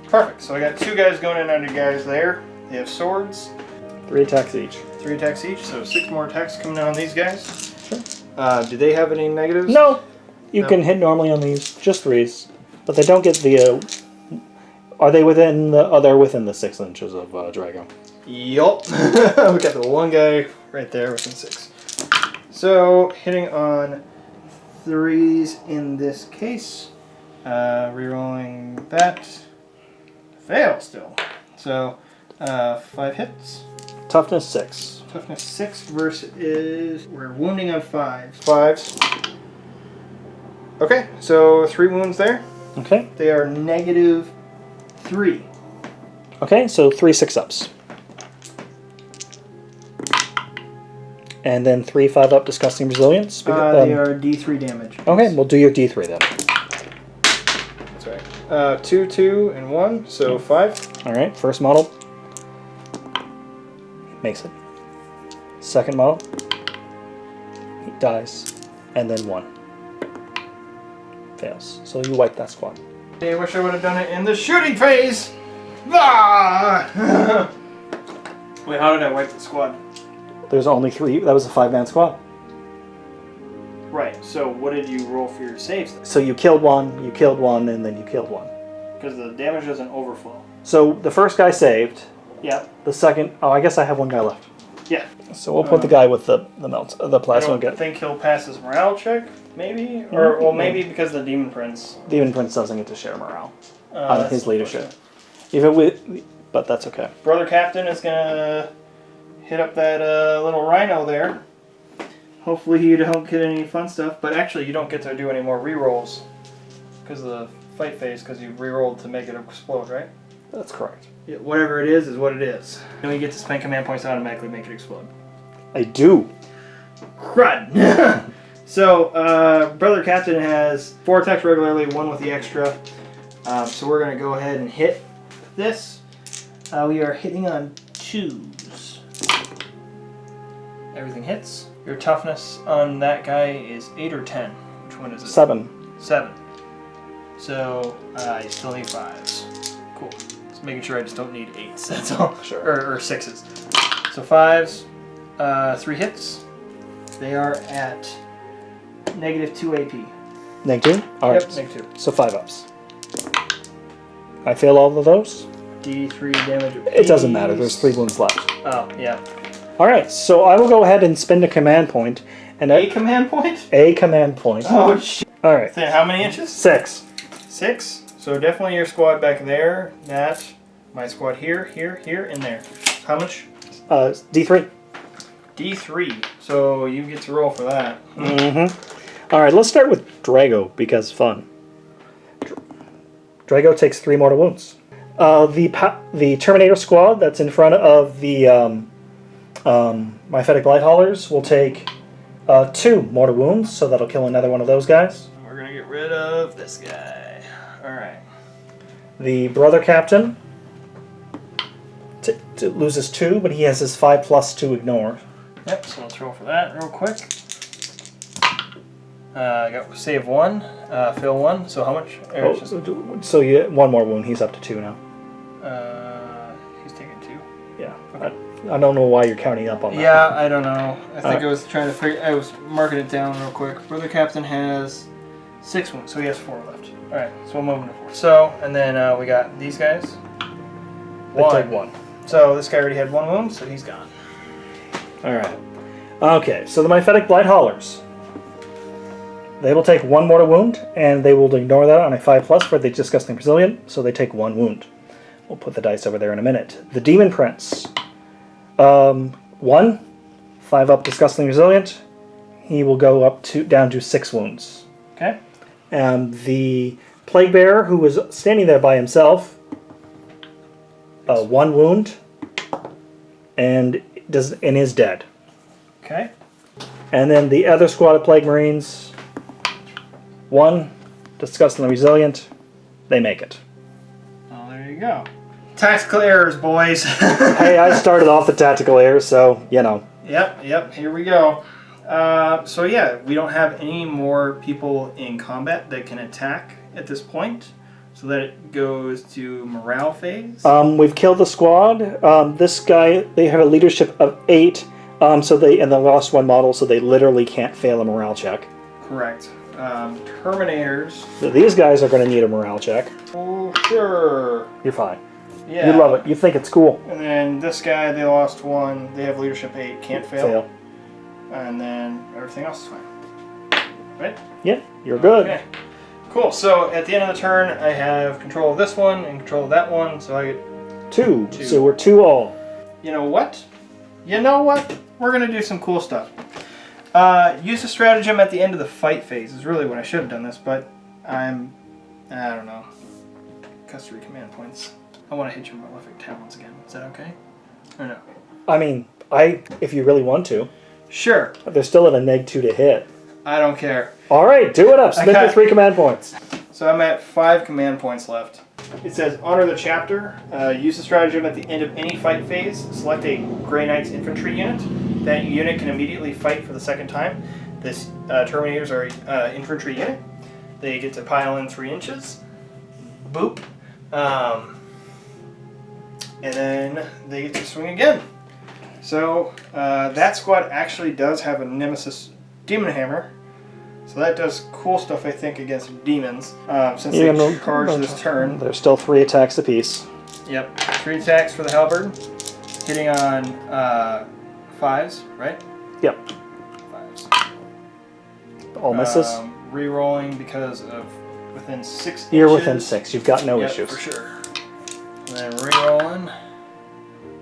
Perfect. So I got 2 guys going in under guys there. They have swords. 3 attacks each. 3 attacks each, so 6 more attacks coming on these guys. Sure. Do they have any negatives? No. You No. can hit normally on these, just 3s. But they don't get the... are they within the... Oh, they're within the 6 inches of Drago. Yup. We got the one guy right there within 6. So, hitting on 3s in this case. Rerolling that. Fail still. So, 5 hits. Toughness 6. Toughness 6 versus... We're wounding on 5s. 5s. Okay, so 3 wounds there. Okay. They are negative 3. Okay, so 3 6-ups. And then 3 5-up Disgusting Resilience. They are D3 damage. Okay, we'll do your D3 then. That's right. 2, 2, and 1, so 5. Alright, first model. Makes it. Second model. He dies. And then 1. Fails. So you wipe that squad. I wish I would have done it in the shooting phase! Ah! Wait, how did I wipe the squad? There's only 3. That was a 5-man squad. Right, so what did you roll for your saves then? So you killed 1, and then you killed 1. Because the damage doesn't overflow. So the first guy saved. Yeah. The second... Oh, I guess I have 1 guy left. Yeah. So we'll put the guy with the I plasma. don't think he'll pass his morale check, maybe? Or, well, maybe because the Demon Prince. Demon Prince doesn't get to share morale on That's his leadership. Even with... But that's okay. Brother Captain is gonna hit up that little rhino there. Hopefully you don't get any fun stuff, but actually you don't get to do any more rerolls because of the fight phase, because you rerolled to make it explode, right? That's correct. Yeah, whatever it is what it is. And you get to spend command points to automatically make it explode. I do. Crud! So, Brother Captain has 4 attacks regularly, 1 with the extra. So we're going to go ahead and hit this. We are hitting on 2s. Everything hits. Your toughness on that guy is 8 or 10. Which one is it? 7. 7. So, you still need 5s. Cool. Just making sure I just don't need 8s, that's all. Sure. Or 6s. So 5s, 3 hits. They are at negative 2 AP. -2? Alright. Yep, negative 2. So 5-ups. I fail all of those? D3 damage. It doesn't matter. There's 3 wounds left. Oh, yeah. Alright, so I will go ahead and spend a command point. And A command point? A command point. Oh, shit. Alright. Then how many inches? 6. 6. So definitely your squad back there. That. My squad here, here, here, and there. How much? D3. D3. So you get to roll for that. Mm-hmm. Alright, let's start with Drago, because fun. Drago takes 3 mortal wounds. The Terminator squad that's in front of the Myphetic Light Haulers will take 2 mortal wounds, so that'll kill another one of those guys. We're going to get rid of this guy. Alright. The Brother Captain loses 2, but he has his 5+ to ignore. Yep, so let's roll for that real quick. I got save 1, fill 1, so how much? So you get 1 more wound, he's up to 2 now. He's taking 2. Yeah. Okay. I don't know why you're counting up on that. Yeah, I don't know. I think I was trying to figure. I was marking it down real quick. Brother Captain has 6 wounds, so he has 4 left. All right, so we'll move him to 4. So, and then we got these guys. They take 1. So this guy already had 1 wound, so he's gone. Alright. Okay, so the Myphetic Blight Haulers. They will take 1 mortal wound, and they will ignore that on a 5+ for the Disgusting Resilient, so they take 1 wound. We'll put the dice over there in a minute. The Demon Prince. 1. 5-up Disgusting Resilient. He will go up down to 6 wounds. Okay. And the Plague Bearer, who was standing there by himself, 1 wound, and is dead. Okay. And then the other squad of Plague Marines, 1, Disgustingly Resilient, they make it. Oh, there you go. Tactical errors, boys. Hey, I started off the tactical errors, so, you know. Yep, here we go. So yeah, we don't have any more people in combat that can attack at this point. So that goes to morale phase. We've killed the squad. This guy, they have a leadership of 8, and they lost 1 model, so they literally can't fail a morale check. Correct. Terminators. So these guys are going to need a morale check. Oh, sure. You're fine. Yeah. You love it. You think it's cool. And then this guy, they lost 1. They have leadership 8. Can't fail. And then everything else is fine. Right? Yeah, you're good. Okay. Cool. So at the end of the turn, I have control of this one and control of that one. So I get 2. So we're 2 all. You know what? We're going to do some cool stuff. Use a stratagem at the end of the fight phase is really what I should have done this, but I don't know. Cost 3 command points. I want to hit your malefic talons again. Is that okay? Or no? I mean, if you really want to. Sure. But they're still at a -2 to hit. I don't care. All right, do it up. Spend your 3 command points. So I'm at 5 command points left. It says honor the chapter. Use the stratagem at the end of any fight phase. Select a Grey Knight's infantry unit. That unit can immediately fight for the 2nd time. This Terminators are infantry unit. They get to pile in 3 inches. Boop. And then they get to swing again. So that squad actually does have a Nemesis Demon Hammer. So that does cool stuff, I think, against demons. Since they charge this turn. There's still 3 attacks apiece. Yep. 3 attacks for the halberd. Hitting on 5s, right? Yep. 5s. All misses. Re-rolling because of within 6 inches. You're within 6. You've got no Yep, issues. for sure. And then re-rolling.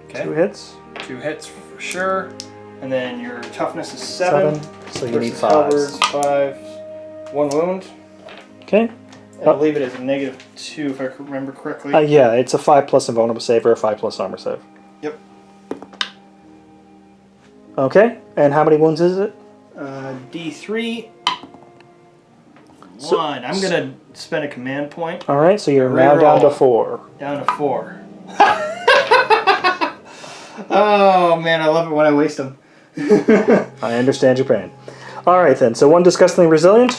Okay. 2 hits. 2 hits for sure. And then your toughness is 7. So you need versus 5s. halberds, 5. 1 wound. Okay. I believe it is a -2 if I remember correctly. Yeah, it's a 5 plus invulnerable save or a 5 plus armor save. Yep. Okay, and how many wounds is it? D3. 1. So- I'm going to spend a command point. All right, so you're now down to 4. Down to 4. Oh, man, I love it when I waste them. I understand your pain. All right, then. So 1 disgustingly resilient,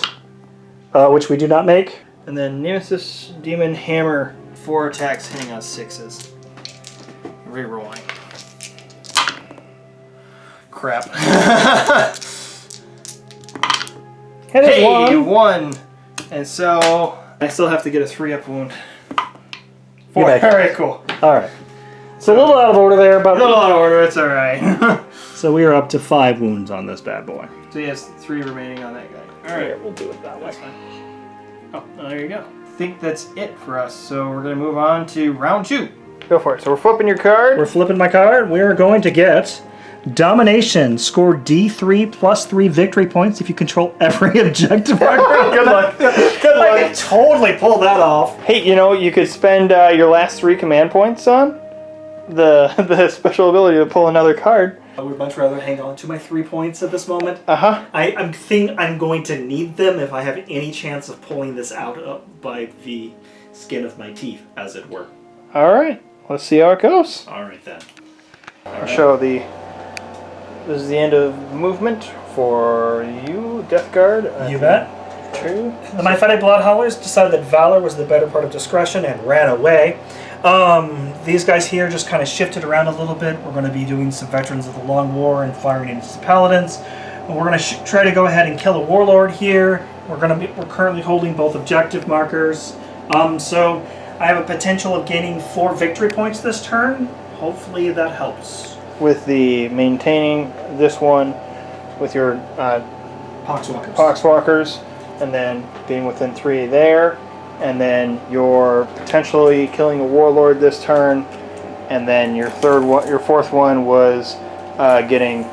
which we do not make. And then Nemesis Demon Hammer, 4 attacks hitting on 6s. Rerolling. Crap. Hey, 1. And so I still have to get a 3-up wound. 4. You make it. Alright, cool. All right. It's a little out of order there, but A little out of order, it's alright. so we are up to 5 wounds on this bad boy. So he has 3 remaining on that guy. Alright, we'll do it that way. that's fine. Oh, there you go. I think that's it for us. So we're going to move on to round 2. Go for it. So we're flipping your card. We're flipping my card. We are going to get Domination. Score D3 plus 3 victory points if you control every objective. Good luck. Good I luck. could totally pull that off. Hey, you know, you could spend your last 3 command points on the special ability to pull another card. I would much rather hang on to my 3 points at this moment. Uh-huh. I think I'm going to need them if I have any chance of pulling this out by the skin of my teeth, as it were. All right. Let's see how it goes. All right, then. I'll show this is the end of movement for you, Death Guard. You bet. 2. My Fetid Bloodhaulers decided that Valor was the better part of discretion and ran away. These guys here just kind of shifted around a little bit. We're going to be doing some Veterans of the Long War and firing into some Paladins. We're going to try to go ahead and kill a Warlord here. We're currently holding both objective markers. So I have a potential of gaining 4 victory points this turn. Hopefully that helps. With the maintaining this one with your Poxwalkers. Poxwalkers, and then being within 3 there, and then you're potentially killing a Warlord this turn, and then your 4th one was getting.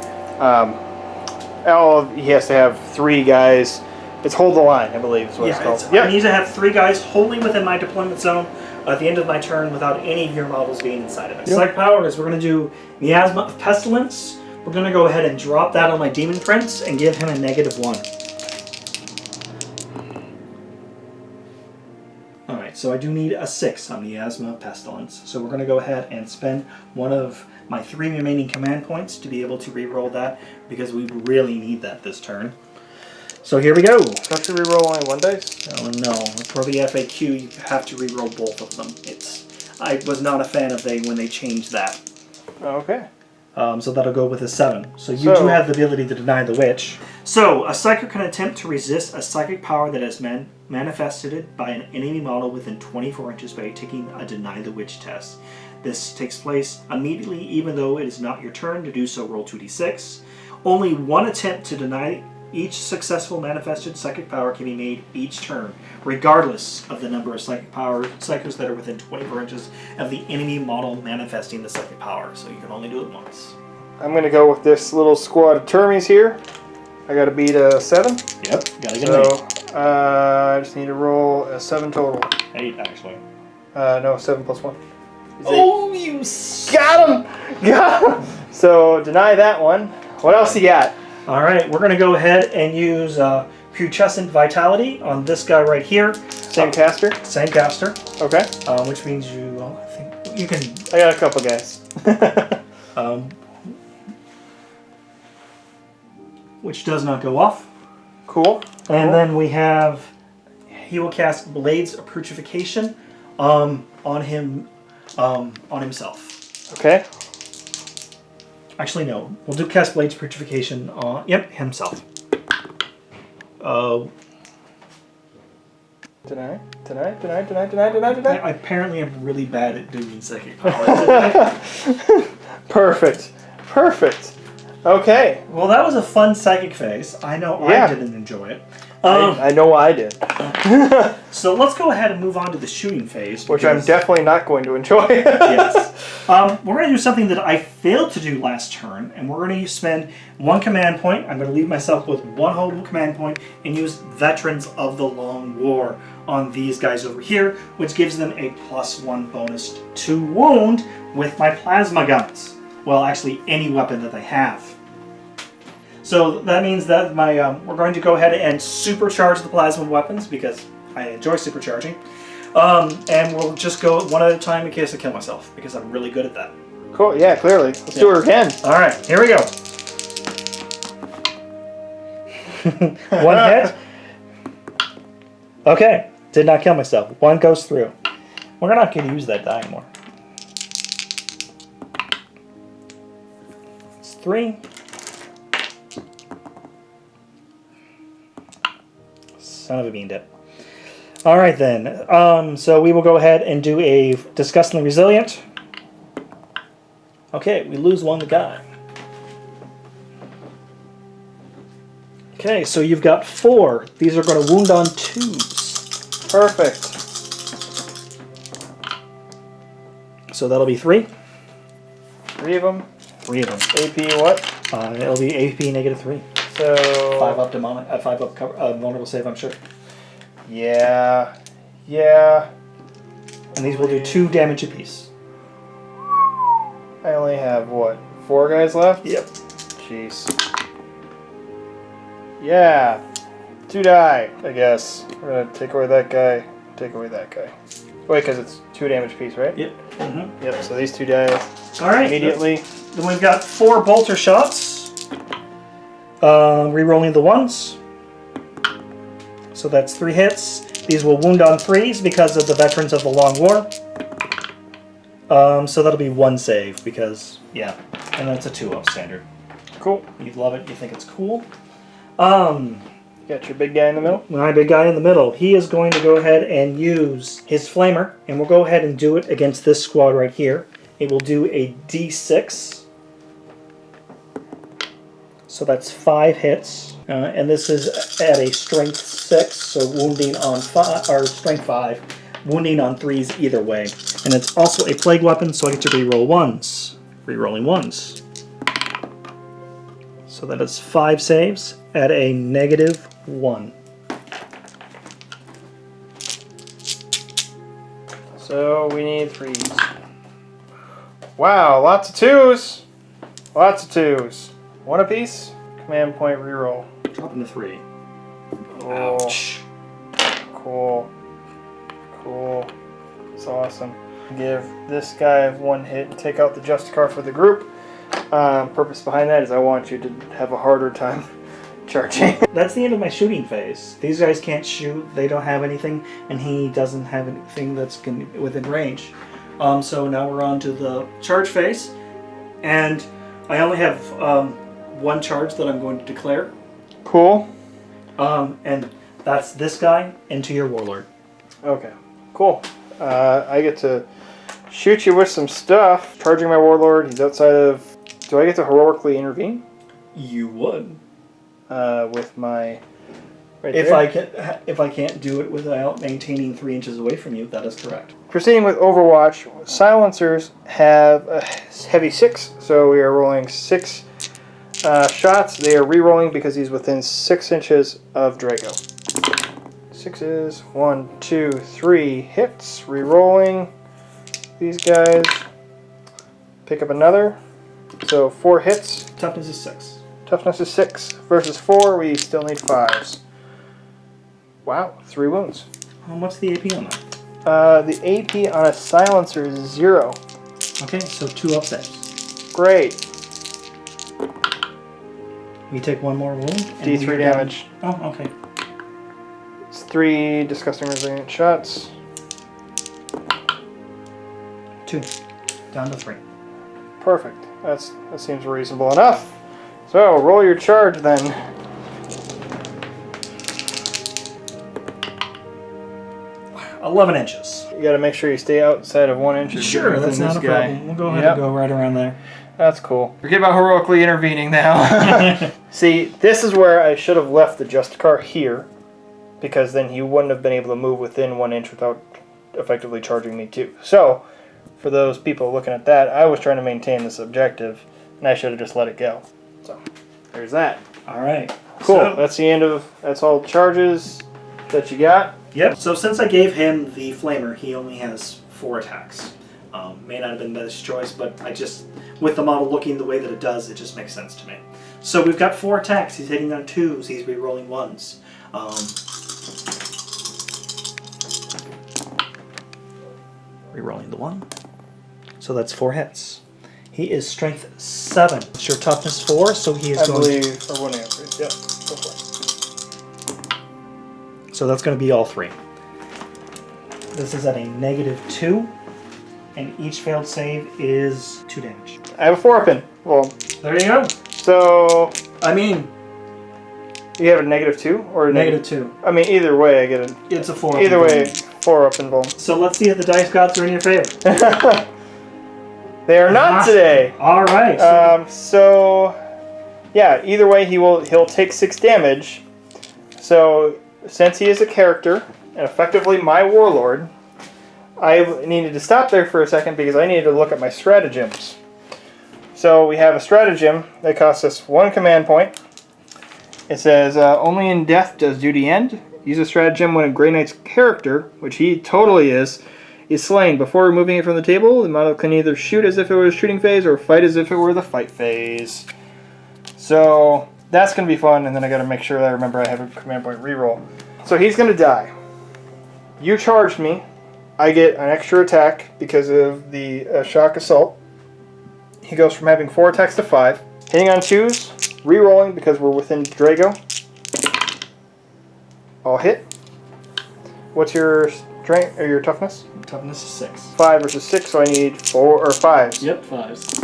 He has to have 3 guys. It's hold the line, I believe is what it's called. I need to have 3 guys wholly within my deployment zone at the end of my turn without any of your models being inside of it. Select power is we're going to do Miasma Pestilence. We're going to go ahead and drop that on my Demon Prince and give him a -1. Alright, so I do need a 6 on Miasma Pestilence. So we're going to go ahead and spend one of my 3 remaining command points to be able to re-roll that because we really need that this turn. So here we go. Don't you reroll only one dice? Oh no, for the FAQ you have to reroll both of them. I was not a fan of when they changed that. Okay. So that'll go with a 7. So you do have the ability to deny the witch. So, a psychic can attempt to resist a psychic power that is manifested by an enemy model within 24 inches by taking a deny the witch test. This takes place immediately, even though it is not your turn. To do so, roll 2d6. Only one attempt to deny each successful manifested psychic power can be made each turn, regardless of the number of psychics that are within 24 inches of the enemy model manifesting the psychic power. So you can only do it once. I'm going to go with this little squad of termies here. I got to beat a 7. Yep, gotta get So I just need to roll a 7 total. 8, actually. No, 7 plus 1. Oh, you got him! Got him! So deny that one. What else you got? All right, we're going to go ahead and use Putrescent Vitality on this guy right here. Same caster? Same caster. Okay. Which means I think you can... I got a couple guys. Which does not go off. Cool. And then we have... He will cast Blades of Putrefaction on himself. Okay. Actually, no. We'll do cast Blades Putrefaction on... Yep, himself. Deny. I apparently am really bad at doing psychic power. Perfect. Okay. Well, that was a fun psychic phase. I know Yeah. I didn't enjoy it. I know I did. So let's go ahead and move on to the shooting phase. Which I'm definitely not going to enjoy. Yes. We're going to do something that I failed to do last turn, and we're going to spend 1 command point. I'm going to leave myself with 1 whole command point and use Veterans of the Long War on these guys over here, which gives them a +1 bonus to wound with my plasma guns. Well, actually, any weapon that they have. So that means that we're going to go ahead and supercharge the plasma weapons because I enjoy supercharging. And we'll just go one at a time in case I kill myself because I'm really good at that. Cool. Yeah, clearly. Let's do it again. All right, here we go. 1 hit. Okay, did not kill myself. 1 goes through. We're not going to use that die anymore. It's 3. Son of a bean dip. All right then. So we will go ahead and do a Disgustingly Resilient. Okay, we lose 1 guy. Okay, so you've got 4. These are going to wound on 2s. Perfect. So that'll be 3. 3 of them. 3 of them. AP what? It'll be AP -3. So 5 up demonic. 5 up vulnerable save, I'm sure. Yeah. And these will do 2 damage apiece. I only have what? 4 guys left? Yep. Jeez. Yeah. 2 die, I guess. We're gonna take away that guy. Take away that guy. Wait, because it's 2 damage apiece, right? Yep. Mm-hmm. Yep. So these 2 die All right. immediately. Then we've got 4 bolter shots. Rerolling the 1s. So that's 3 hits. These will wound on 3s because of the Veterans of the Long War. So that'll be 1 save because, yeah. And that's a 2-up standard. Cool. You love it. You think it's cool. You got your big guy in the middle? My big guy in the middle. He is going to go ahead and use his Flamer. And we'll go ahead and do it against this squad right here. It will do a D6. So that's 5 hits. And this is at a strength 6, so wounding on 5, or strength 5, wounding on 3s either way. And it's also a plague weapon, so I get to reroll 1s. Rerolling 1s. So that is 5 saves at a -1. So we need 3s. Wow, lots of 2s. Lots of 2s. 1 apiece. Command point reroll. Dropping to 3. Oh, Ouch. cool. It's awesome. Give this guy 1 hit and take out the Justicar for the group. Purpose behind that is I want you to have a harder time charging. That's the end of my shooting phase. These guys can't shoot, they don't have anything, and he doesn't have anything that's within range. So now we're on to the charge phase, and I only have one charge that I'm going to declare. Cool. And that's this guy into your warlord. Okay, cool. I get to shoot you with some stuff. Charging my warlord, he's outside of... Do I get to heroically intervene? You would. With my... Right If there. if I can't do it without maintaining 3 inches away from you, that is correct. Proceeding with Overwatch, silencers have a heavy 6, so we are rolling 6 shots. They are re-rolling because he's within 6 inches of Drago. 6s, 1, 2, 3 hits. Re-rolling these guys. Pick up another. So 4 hits. Toughness is 6. Toughness is 6 versus 4. We still need 5s. Wow, 3 wounds. What's the AP on that? The AP on a silencer is 0. Okay, so 2 up saves. Great. We take 1 more wound. And D3 we are damage. down. Oh, okay. It's 3 disgusting resilient shots. 2. Down to 3. Perfect. That seems reasonable enough. So roll your charge then. Wow, 11 inches. You got to make sure you stay outside of 1 inch. Sure, that's not a problem. We'll go ahead and go right around there. That's cool. Forget about heroically intervening now. See, this is where I should have left the Justicar here, because then he wouldn't have been able to move within 1 inch without effectively charging me too. So, for those people looking at that, I was trying to maintain this objective, and I should have just let it go. So, there's that. All right. Cool. So, That's all the charges that you got. yep. So since I gave him the flamer, he only has 4 attacks. May not have been the best choice, but I just, with the model looking the way that it does, it just makes sense to me. So we've got 4 attacks. He's hitting on 2s. He's re-rolling 1s. Re-rolling the 1. So that's 4 hits. He is strength 7. It's your toughness 4, so he is I going believe, or 1 increase. Yep. Go for it. So that's going to be all 3. This is at a -2, and each failed save is 2 damage. I have a 4-up in. Well, There you go. so I mean, you have a -2 or a -2. I mean, either way, I get it. It's a 4. Either way, 4-up involved. So let's see if the dice gods are in your favor. They are not today. All right. So yeah, either way, he'll take 6 damage. So since he is a character and effectively my warlord, I needed to stop there for a second because I needed to look at my stratagems. So we have a stratagem that costs us 1 command point. It says, only in death does duty end. Use a stratagem when a Grey Knight's character, which he totally is slain. Before removing it from the table, the model can either shoot as if it were the shooting phase or fight as if it were the fight phase. So that's going to be fun, and then I got to make sure that I remember I have a command point reroll. So he's going to die. You charged me. I get an extra attack because of the shock assault. He goes from having 4 attacks to 5. Hitting on 2s, re-rolling because we're within Drago. I'll hit. What's your strength or your toughness? Toughness is 6. 5 versus 6, so I need 4 or 5s. Yep, 5s.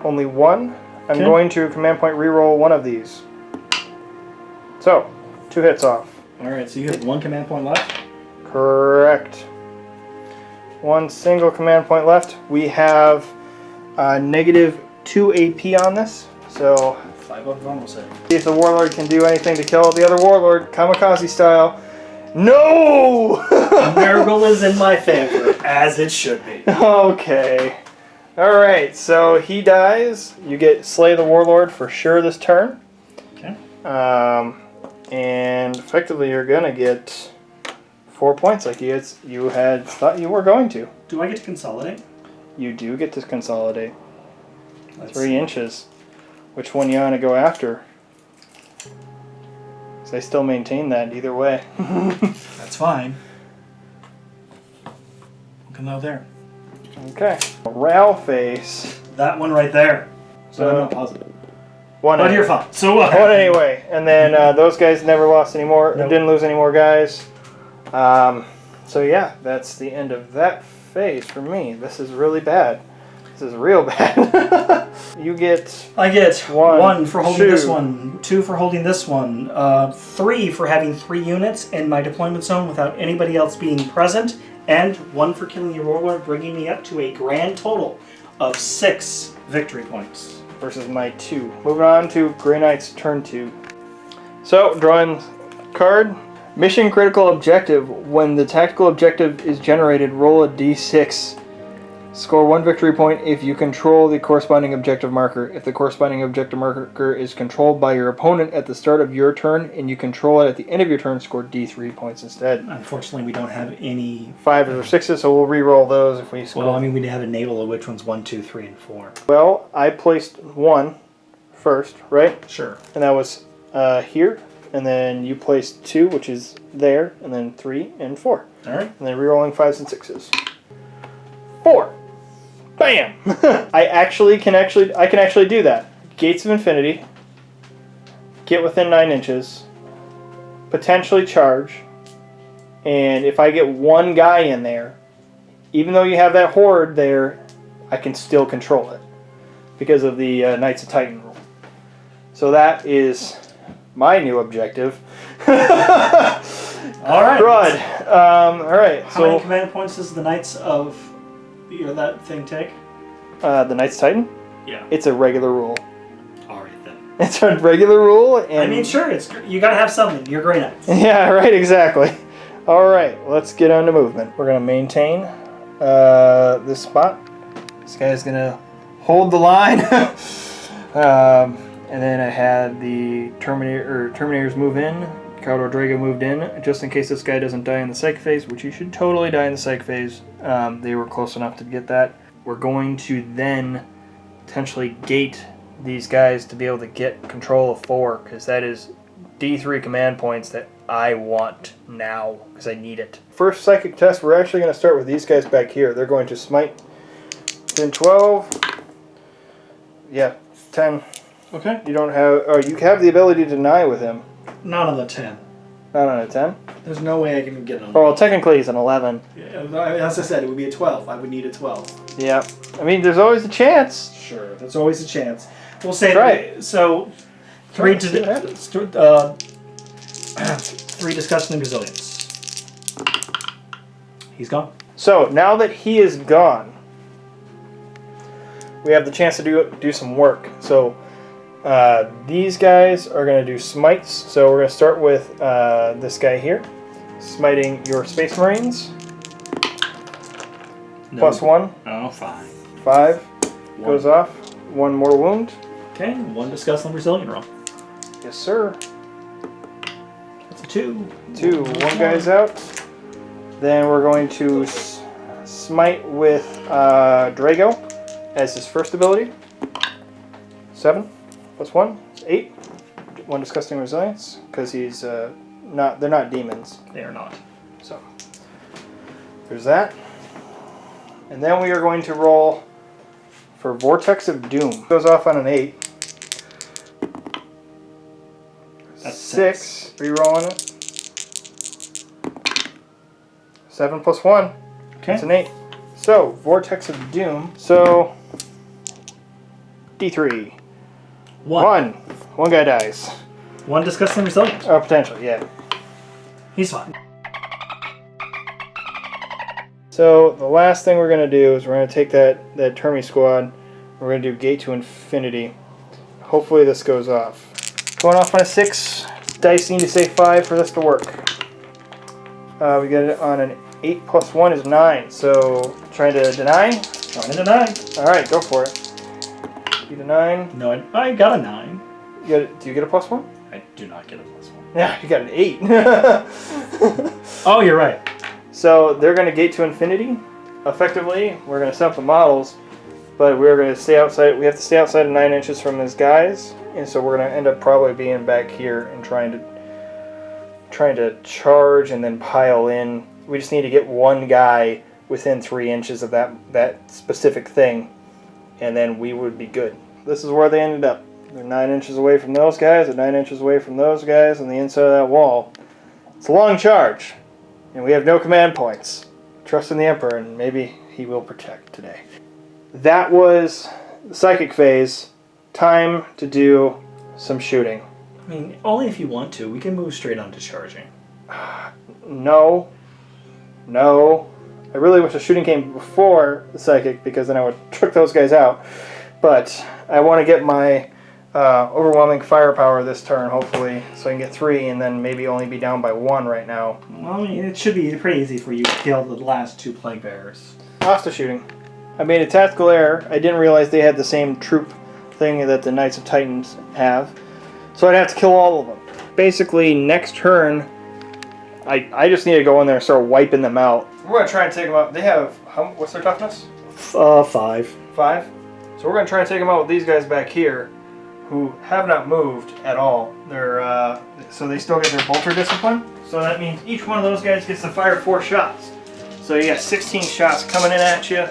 Only 1. I'm Okay. going to command point re-roll 1 of these. So, 2 hits off. All right, so you have 1 command point left. Correct. 1 single command point left. We have -2 AP on this, so 5 up normal save. see if the warlord can do anything to kill the other warlord, kamikaze style. No! Nurgle is in my favor, as it should be. Okay. Alright, so he dies. You get Slay the Warlord for sure this turn. Okay. And effectively you're gonna get 4 points like you had thought you were going to. Do I get to consolidate? You do get to consolidate. Let's 3 see. inches. Which one you want to go after? Because I still maintain that either way. That's fine. We'll come out there. Okay. Ral face. That one right there. So I'm So- not positive. One. But anyway. you're fine. So One anyway, and then those guys never lost any more. Nope. Didn't lose any more guys. So yeah, that's the end of that phase for me. This is really bad. This is real bad. You get. I get one for holding two. this one, 2 for holding this one, 3 for having 3 units in my deployment zone without anybody else being present, and 1 for killing your warlord, bringing me up to a grand total of 6 victory points. Versus my 2. Moving on to Grey Knight's turn 2. So, drawing card. Mission critical objective. When the tactical objective is generated, roll a d6. Score 1 victory point if you control the corresponding objective marker. If the corresponding objective marker is controlled by your opponent at the start of your turn and you control it at the end of your turn, score d3 points instead. Unfortunately, we don't have any 5s or 6s, so we'll re-roll those if we score. Well, I mean, we have a navel of which one's 1, 2, 3, and 4. Well, I placed 1 first, right? Sure. And that was here. And then you placed 2, which is there. And then 3 and 4. All right. And then re-rolling 5s and 6s. 4. Bam! I can actually do that. Gates of Infinity. Get within 9 inches. Potentially charge. And if I get one guy in there, even though you have that horde there, I can still control it. Because of the Knights of Titan rule. So that is my new objective. All right. Crud. All right. How many command points does the Knights of that thing take? The Knights of Titan? Yeah. It's a regular rule. All right then. It's a regular rule, and I mean, sure, you gotta have something. You're Grey Knights. yeah, right, exactly. All right, let's get on to movement. We're gonna maintain this spot. This guy's gonna hold the line, and then I had the Terminators move in. Karuda Drago moved in, just in case this guy doesn't die in the psych phase, which he should totally die in the psych phase. They were close enough to get that. We're going to then potentially gate these guys to be able to get control of 4, because that is D3 command points that I want now, because I need it. First psychic test, we're actually going to start with these guys back here. They're going to smite within 12. Yeah, 10. Okay. You don't have, or you have the ability to deny with him. Not on the 10. Not on a 10? There's no way I can get on. Oh, well, technically it's an 11. Yeah, as I said, it would be a 12. I would need a 12. Yeah. I mean, there's always a chance. Sure, there's always a chance. We'll say Right. So, 3 See what happens. 3 disgusting and resilience. He's gone. So, now that he is gone, we have the chance to do some work. So, these guys are going to do smites. So we're going to start with this guy here. Smiting your Space Marines. No. +1. Oh, fine. 5. 1. Goes off. 1 more wound. Okay, 1 disgusting and resilient roll. Yes, sir. That's a 2. 2. 1 guy's out. Then we're going to smite with Drago as his first ability. 7. +1, 8. 1 disgusting resilience, because he's they're not demons. They are not. So there's that. And then we are going to roll for Vortex of Doom. Goes off on an 8. That's 6. Rerolling it. 7 +1. Okay. It's an 8. So Vortex of Doom. So D3. 1 guy dies. 1 disgusting and resilient. Oh, potentially, yeah. He's fine. So the last thing we're going to do is we're going to take that Termi squad. We're going to do Gate to Infinity. Hopefully this goes off. Going off on a 6. Dice need to say 5 for this to work. We get it on an 8 +1 is 9. So trying to deny. Trying to deny. All right, go for it. You deny. No, I got a 9. Do you get a +1? I do not get a +1. Yeah, you got an 8. Oh, you're right. So they're going to Gate to Infinity. Effectively, we're going to set up the models, but we're going to stay outside. We have to stay outside of 9 inches from these guys, and so we're going to end up probably being back here and trying to charge and then pile in. We just need to get one guy within 3 inches of that specific thing, and then we would be good. This is where they ended up. They're 9 inches away from those guys, they're 9 inches away from those guys on the inside of that wall. It's a long charge, and we have no command points. Trust in the Emperor, and maybe he will protect today. That was the psychic phase. Time to do some shooting. I mean, only if you want to. We can move straight on to charging. No. I really wish the shooting came before the psychic, because then I would trick those guys out. But I want to get my overwhelming firepower this turn, hopefully, so I can get 3 and then maybe only be down by 1 right now. Well, I mean, it should be pretty easy for you to kill the last 2 plague bearers. Lost the shooting. I made a tactical error. I didn't realize they had the same troop thing that the Knights of Titans have. So I'd have to kill all of them. Basically, next turn, I just need to go in there and start wiping them out. We're going to try and take them out. They have, what's their toughness? 5. 5? So we're going to try and take them out with these guys back here, who have not moved at all. They're so they still get their bolter discipline. So that means each one of those guys gets to fire 4 shots. So you got 16 shots coming in at you.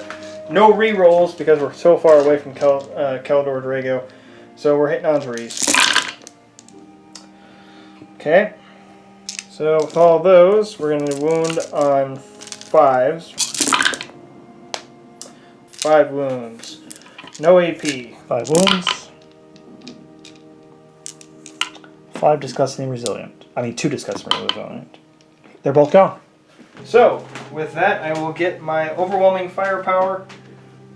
No re-rolls because we're so far away from Caldor Drago. So we're hitting on 3s. Okay. So with all those, we're going to wound on 5s. 5 wounds. No AP. 5 wounds. 5 disgustingly resilient. I mean, 2 disgustingly resilient. They're both gone. So, with that, I will get my overwhelming firepower,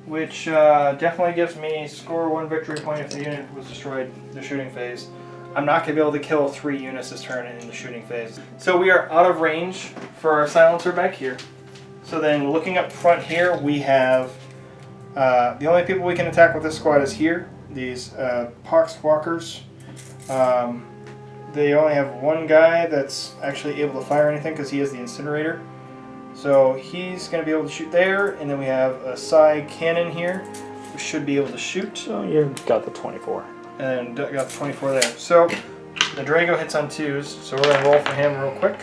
which definitely gives me score 1 victory point if the unit was destroyed in the shooting phase. I'm not going to be able to kill 3 units this turn in the shooting phase. So we are out of range for our silencer back here. So then looking up front here, we have the only people we can attack with this squad is here. These Pox Walkers. They only have 1 guy that's actually able to fire anything because he has the incinerator. So he's going to be able to shoot there, and then we have a Psy cannon here, who should be able to shoot. Oh, you got the 24. And got the 24 there. So the Drago hits on 2s, so we're going to roll for him real quick.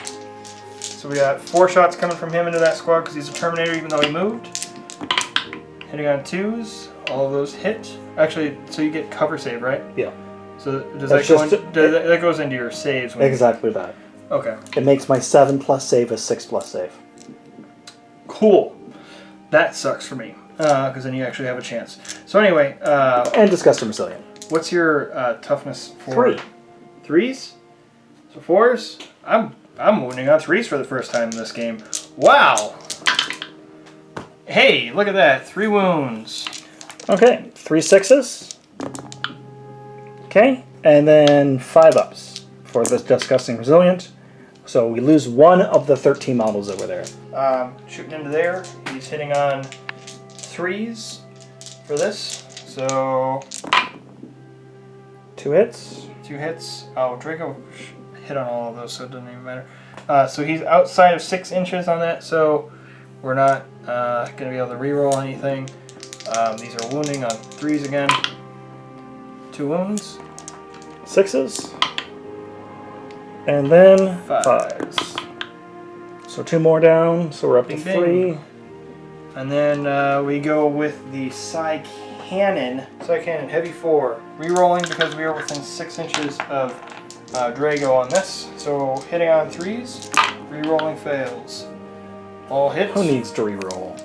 So we got 4 shots coming from him into that squad because he's a Terminator even though he moved. Hitting on 2s, all of those hit. Actually, so you get cover save, right? Yeah. So does that go that goes into your saves? When Exactly that. Okay. It makes my 7+ save a 6+ save. Cool. That sucks for me because then you actually have a chance. So anyway, And disgusting resilient. what's your toughness for 3. 3s? So 4s? I'm wounding on 3s for the first time in this game. Wow. Hey, look at that. 3 wounds. Okay, 3 6s. Okay, and then 5 ups for this disgusting resilient. So we lose 1 of the 13 models over there. Shooting into there. He's hitting on 3s for this. So 2 hits. 2 hits. Oh, Draco hit on all of those, so it doesn't even matter. So he's outside of 6 inches on that, so we're not going to be able to reroll anything. These are wounding on 3s again. 2 wounds. 6s. And then 5s. So 2 more down, so we're up to Bing, 3. bing. And then we go with the Psy Cannon. Psy Cannon, heavy 4. Rerolling because we are within 6 inches of Drago on this. So hitting on 3s, rerolling fails. All hits. Who needs to reroll?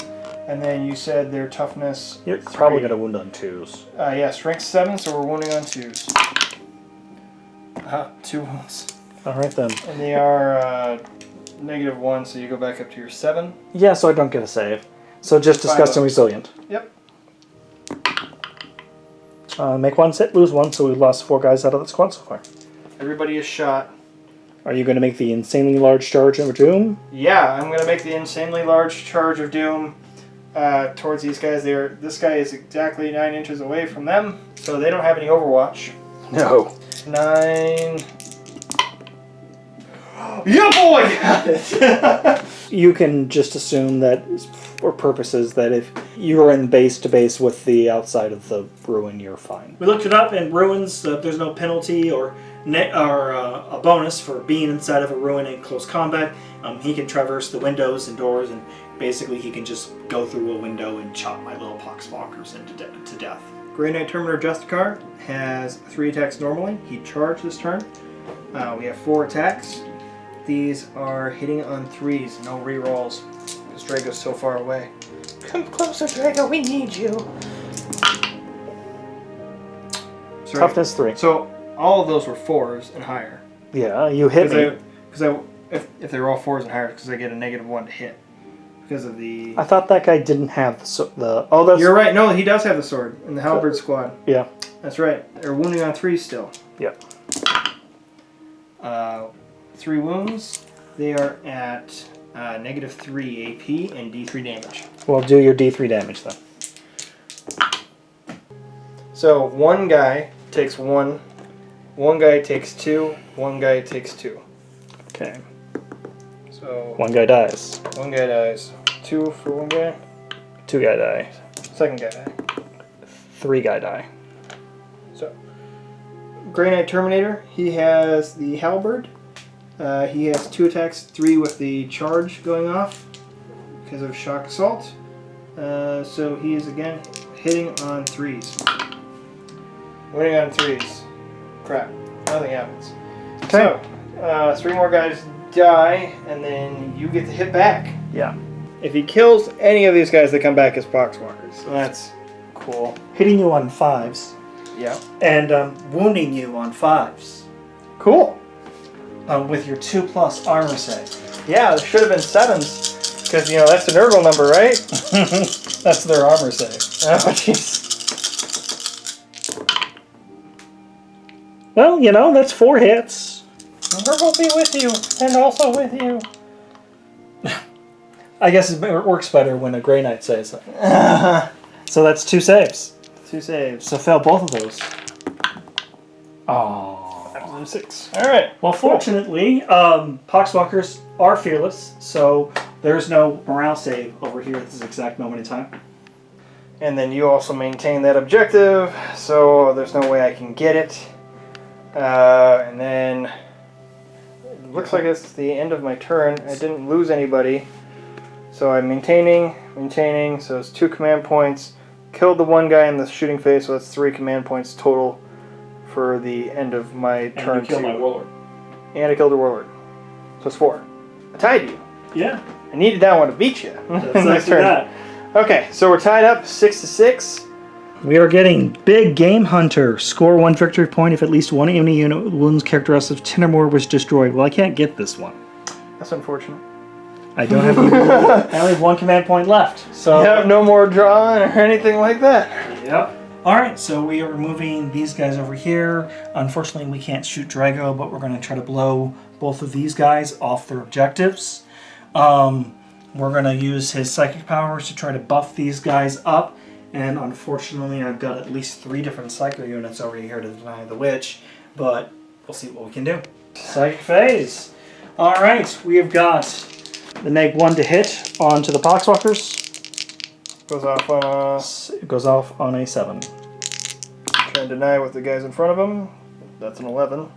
And then you said their toughness. You're probably going to wound on 2s. Yeah, strength 7, so we're wounding on 2s. 2 wounds. Alright then. And they are -1, so you go back up to your 7. Yeah, so I don't get a save. So just disgusting resilient. Yep. Make 1 hit, lose 1, so we've lost 4 guys out of the squad so far. Everybody is shot. Are you going to make the insanely large charge of Doom? Yeah, I'm going to make the insanely large charge of Doom towards these guys. This guy is exactly 9 inches away from them, so they don't have any Overwatch. No. 9. Yeah, boy! Got it! You can just assume that, for purposes, that if you're in base to base with the outside of the ruin, you're fine. We looked it up, and ruins, there's no penalty or a bonus for being inside of a ruin in close combat. He can traverse the windows and doors and basically he can just go through a window and chop my little poxwalkers to death. Grey Knight Terminator Justicar has 3 attacks normally. He charged this turn. We have 4 attacks. These are hitting on 3s, no rerolls, because Drago's so far away. Come closer, Drago, we need you. Sorry. Toughness 3. So all of those were 4s and higher. Yeah, you hit me. Because if they were all 4s and higher, because I get a -1 to hit. Because of the... I thought that guy didn't have the oh, that's... You're right, no, he does have the sword in the Halberd squad. Yeah. That's right. They're wounding on 3s still. Yep. 3 wounds. They are at -3 AP and D3 damage. Well, do your D3 damage then. So one guy takes 1, one guy takes 2, one guy takes 2. Okay. So One guy dies. one guy dies. 2 for one guy. 2 guy die. Second guy dies. 3 guy die. So Grey Knight Terminator. He has the halberd. He has 2 attacks, 3 with the charge going off because of shock assault. So he is again hitting on 3s. Winning on 3s. Crap. Nothing happens. Okay. So 3 more guys die, and then you get to hit back. Yeah. If he kills any of these guys, they come back as poxwalkers. So that's cool. Hitting you on 5s. Yeah. And wounding you on 5s. Cool. With your 2+ armor save. Yeah, there should have been 7s. Because, you know, that's the Nurgle number, right? That's their armor save. Oh, jeez. Well, you know, that's 4 hits. Nurgle will be with you, and also with you. I guess it works better when a Grey Knight says it. So that's 2 saves. 2 saves. So fail both of those. Oh. 6. Alright. Well, fortunately, Poxwalkers are fearless, so there's no morale save over here at this exact moment in time. And then you also maintain that objective, so there's no way I can get it. And then it looks like it's the end of my turn. I didn't lose anybody. So I'm maintaining, so it's 2 command points. Killed the one guy in the shooting phase, so that's 3 command points total for the end of my turn. And you killed my warlord. And I killed the warlord. So it's 4. I tied you. Yeah. I needed that one to beat you. That's nice turn. That. Okay, so we're tied up 6-6. We are getting Big Game Hunter. Score 1 victory point if at least one enemy unit with wounds characteristic of 10 or more was destroyed. Well, I can't get this one. That's unfortunate. I don't have any, I only have 1 command point left. So you have no more drawing or anything like that. Yep. Alright, so we are moving these guys over here. Unfortunately, we can't shoot Drago, but we're going to try to blow both of these guys off their objectives. We're going to use his psychic powers to try to buff these guys up. And unfortunately, I've got at least 3 different psycho units over here to deny the witch. But we'll see what we can do. Psychic phase. Alright, we have got the -1 to hit onto the Poxwalkers. Goes off on a... It goes off on a 7. Trying to deny with the guys in front of him. That's an 11.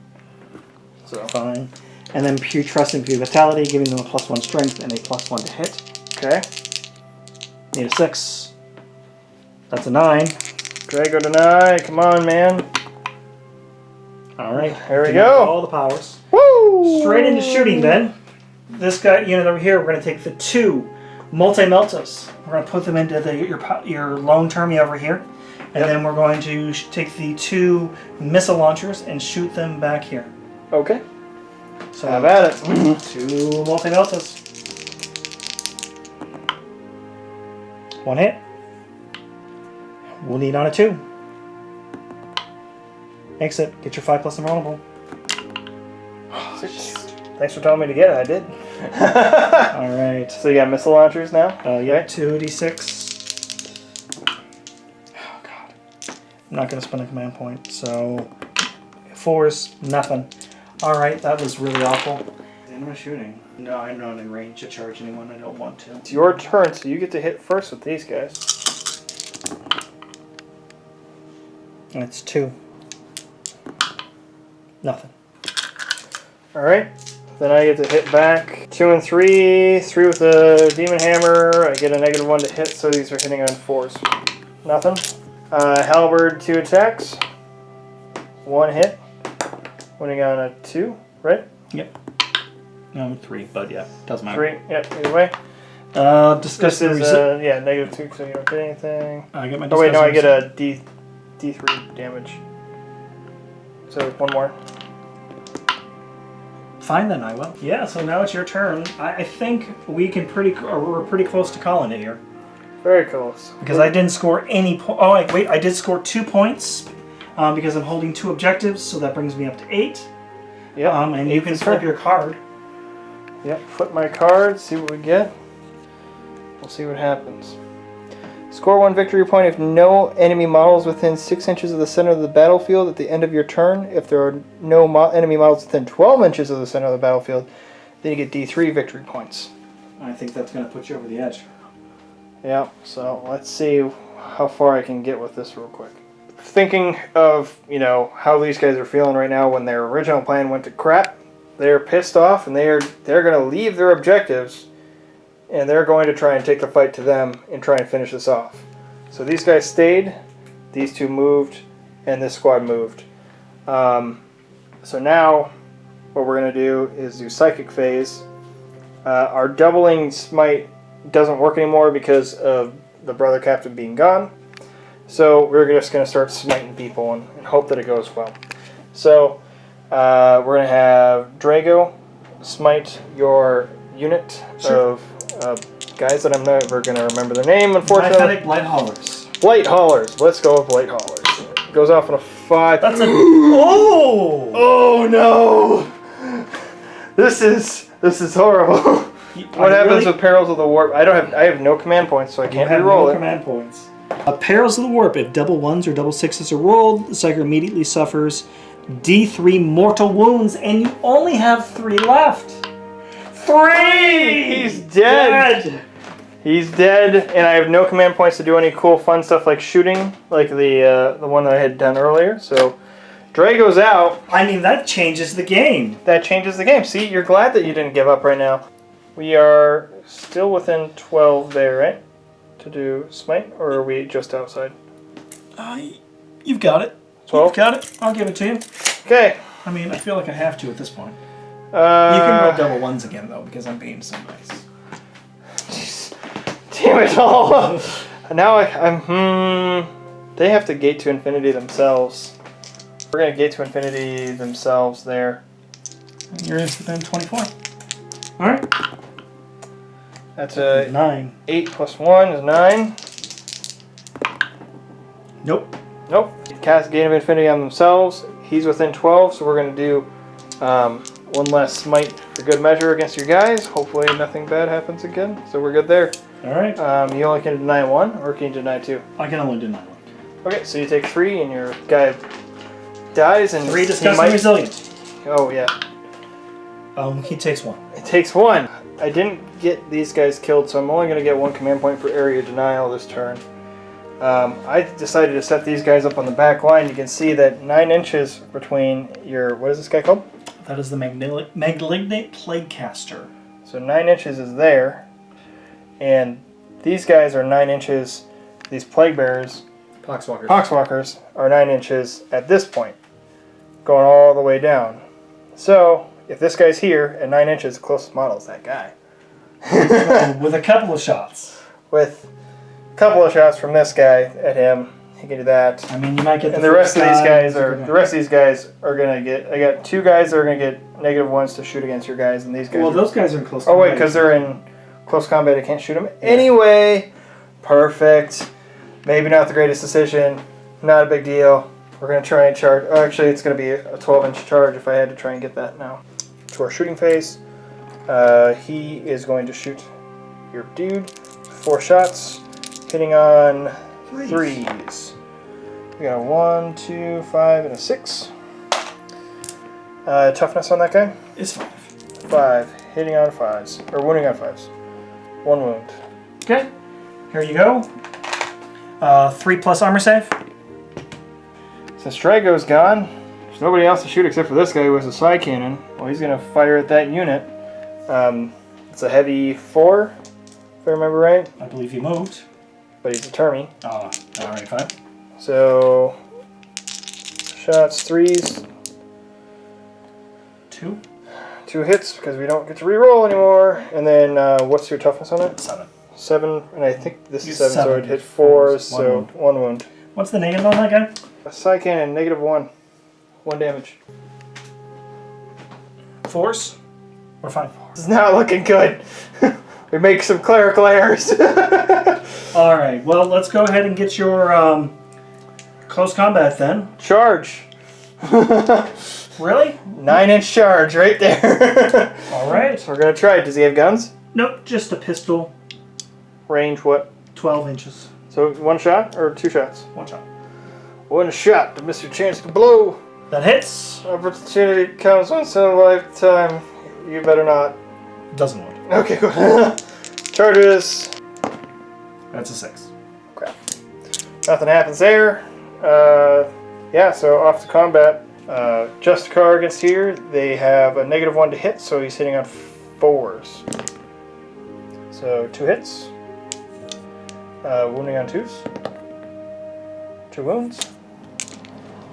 So fine. And then pure trust and pure vitality, giving them a +1 strength and a +1 to hit. Okay. Need a 6. That's a 9. Drago deny. Come on, man. Alright. There we go. All the powers. Woo! Straight into shooting then. This guy unit over here, we're going to take the 2 multi-meltas. We're going to put them into your lone term over here. And then we're going to take the 2 missile launchers and shoot them back here. Okay. So have at it. 2 multi-meltas. 1 hit. We'll need on a 2. Exit. Get your 5+ invulnerable. 6. Thanks for telling me to get it. I did. Alright. So you got missile launchers now? Yeah, 2d6. Oh god. I'm not going to spend a command point, so 4's nothing. Alright, that was really awful. End of shooting. No, I'm not in range to charge anyone. I don't want to. It's your turn, so you get to hit first with these guys. And it's 2. Nothing. Alright. Then I get to hit back 2 and 3. 3 with the Demon Hammer. I get a -1 to hit, so these are hitting on 4s. Nothing. Halberd, 2 attacks. 1 hit. Winning on a 2, right? Yep. No, 3, but yeah, doesn't matter. 3, yep, either way. Discuss This the is, yeah, -2, so you don't get anything. I get my Oh, wait, no, I get discuss a D3 damage. So, 1 more. Fine then, I will. Yeah, so now it's your turn. I think we're pretty close to calling it here. Very close. Because I didn't score any oh, wait, I did score 2 points because I'm holding 2 objectives, so that brings me up to 8. Yep. And you can flip your card. Yep, flip my card, see what we get. We'll see what happens. Score 1 victory point if no enemy models within 6 inches of the center of the battlefield at the end of your turn. If there are no enemy models within 12 inches of the center of the battlefield, then you get D3 victory points. I think that's going to put you over the edge. Yeah, so let's see how far I can get with this real quick. Thinking of, you know, how these guys are feeling right now when their original plan went to crap. They're pissed off and they're going to leave their objectives and they're going to try and take the fight to them and try and finish this off. So these guys stayed, these 2 moved, and this squad moved. So now what we're going to do is do Psychic Phase. Our doubling smite doesn't work anymore because of the brother captain being gone. So we're just going to start smiting people and hope that it goes well. So we're going to have Drago smite your unit of guys that I'm never going to remember their name, unfortunately. Blight Haulers. Blight Haulers. Let's go with Blight Haulers. Goes off on a 5. That's a... Oh! Oh no! This is horrible. What happens with Perils of the Warp? I have no command points, so I can't re-roll it. Command points. Perils of the Warp. If double 1s or double 6s are rolled, the Psyker immediately suffers D3 mortal wounds, and you only have 3 left. 3! He's dead. He's dead, and I have no command points to do any cool, fun stuff like shooting, like the one that I had done earlier. So, Drago's out. I mean, that changes the game. That changes the game. See, you're glad that you didn't give up right now. We are still within 12 there, right? To do smite, or are we just outside? You've got it. 12? You've got it. I'll give it to you. Okay. I mean, I feel like I have to at this point. You can roll double 1s again, though, because I'm being so nice. Damn it all! Now I'm they have to gate to infinity themselves. We're gonna gate to infinity themselves there. You're within 24. Alright. That's a 9. 8 plus 1 is 9. Nope. Nope. Cast Gate of Infinity on themselves. He's within 12, so we're gonna do 1 last smite for good measure against your guys. Hopefully nothing bad happens again. So we're good there. Alright. You only can deny 1, or can you deny 2? I can only deny 1. Okay, so you take 3 and your guy dies and 3 disgusting resilient. Oh yeah. He takes 1. It takes 1. I didn't get these guys killed, so I'm only going to get 1 command point for area denial this turn. I decided to set these guys up on the back line. You can see that 9 inches between your... What is this guy called? That is the Malignant Plaguecaster. So 9 inches is there. And these guys are 9 inches. These Plague Bearers... Poxwalkers are 9 inches at this point. Going all the way down. So... If this guy's here at 9 inches, the closest model is that guy. With a couple of shots. With a couple of shots from this guy at him, he can do that. I mean, you might get and the rest of these guys are gonna get. I got 2 guys that are gonna get -1s to shoot against your guys, and these guys. Well, those guys are in close. Oh wait, because they're in close combat, I can't shoot them. Yeah. Anyway, perfect. Maybe not the greatest decision. Not a big deal. We're gonna try and charge. Oh, actually, it's gonna be a 12-inch charge if I had to try and get that now. To our shooting phase. He is going to shoot your dude. 4 shots, hitting on 3s. We got a 1, 2, 5, and a 6. Toughness on that guy? It's 5. 5, hitting on 5s, or wounding on 5s. 1 wound. Okay, here you go. 3 plus armor save. Since Drago's gone, there's nobody else to shoot except for this guy who has a side cannon. Well, he's going to fire at that unit. It's a heavy 4, if I remember right. I believe you moved. But he's a Termi. Oh, alright, fine. So, shots, 3s. 2. 2 hits because we don't get to reroll anymore. And then, what's your toughness on it? 7. 7, and I think this is Use 7, so 7. it hit 4s, so wound. 1 wound. What's the negative on that guy? A Psy Cannon, -1. 1 damage. 4s? Or 5? This is not looking good. We make some clerical errors. Alright, well, let's go ahead and get your close combat then. Charge. Really? 9-inch charge right there. Alright. So we're going to try it. Does he have guns? Nope, just a pistol. Range what? 12 inches. So 1 shot or 2 shots? 1 shot. 1 shot to miss your chance to blow. That hits. Opportunity comes once in a lifetime. You better not. Doesn't work. Okay, good. Charges. That's a 6. Crap. Nothing happens there. Yeah, so off to combat. Justicar against here. They have a -1 to hit, so he's hitting on 4s. So 2 hits. Wounding on 2s. 2 wounds.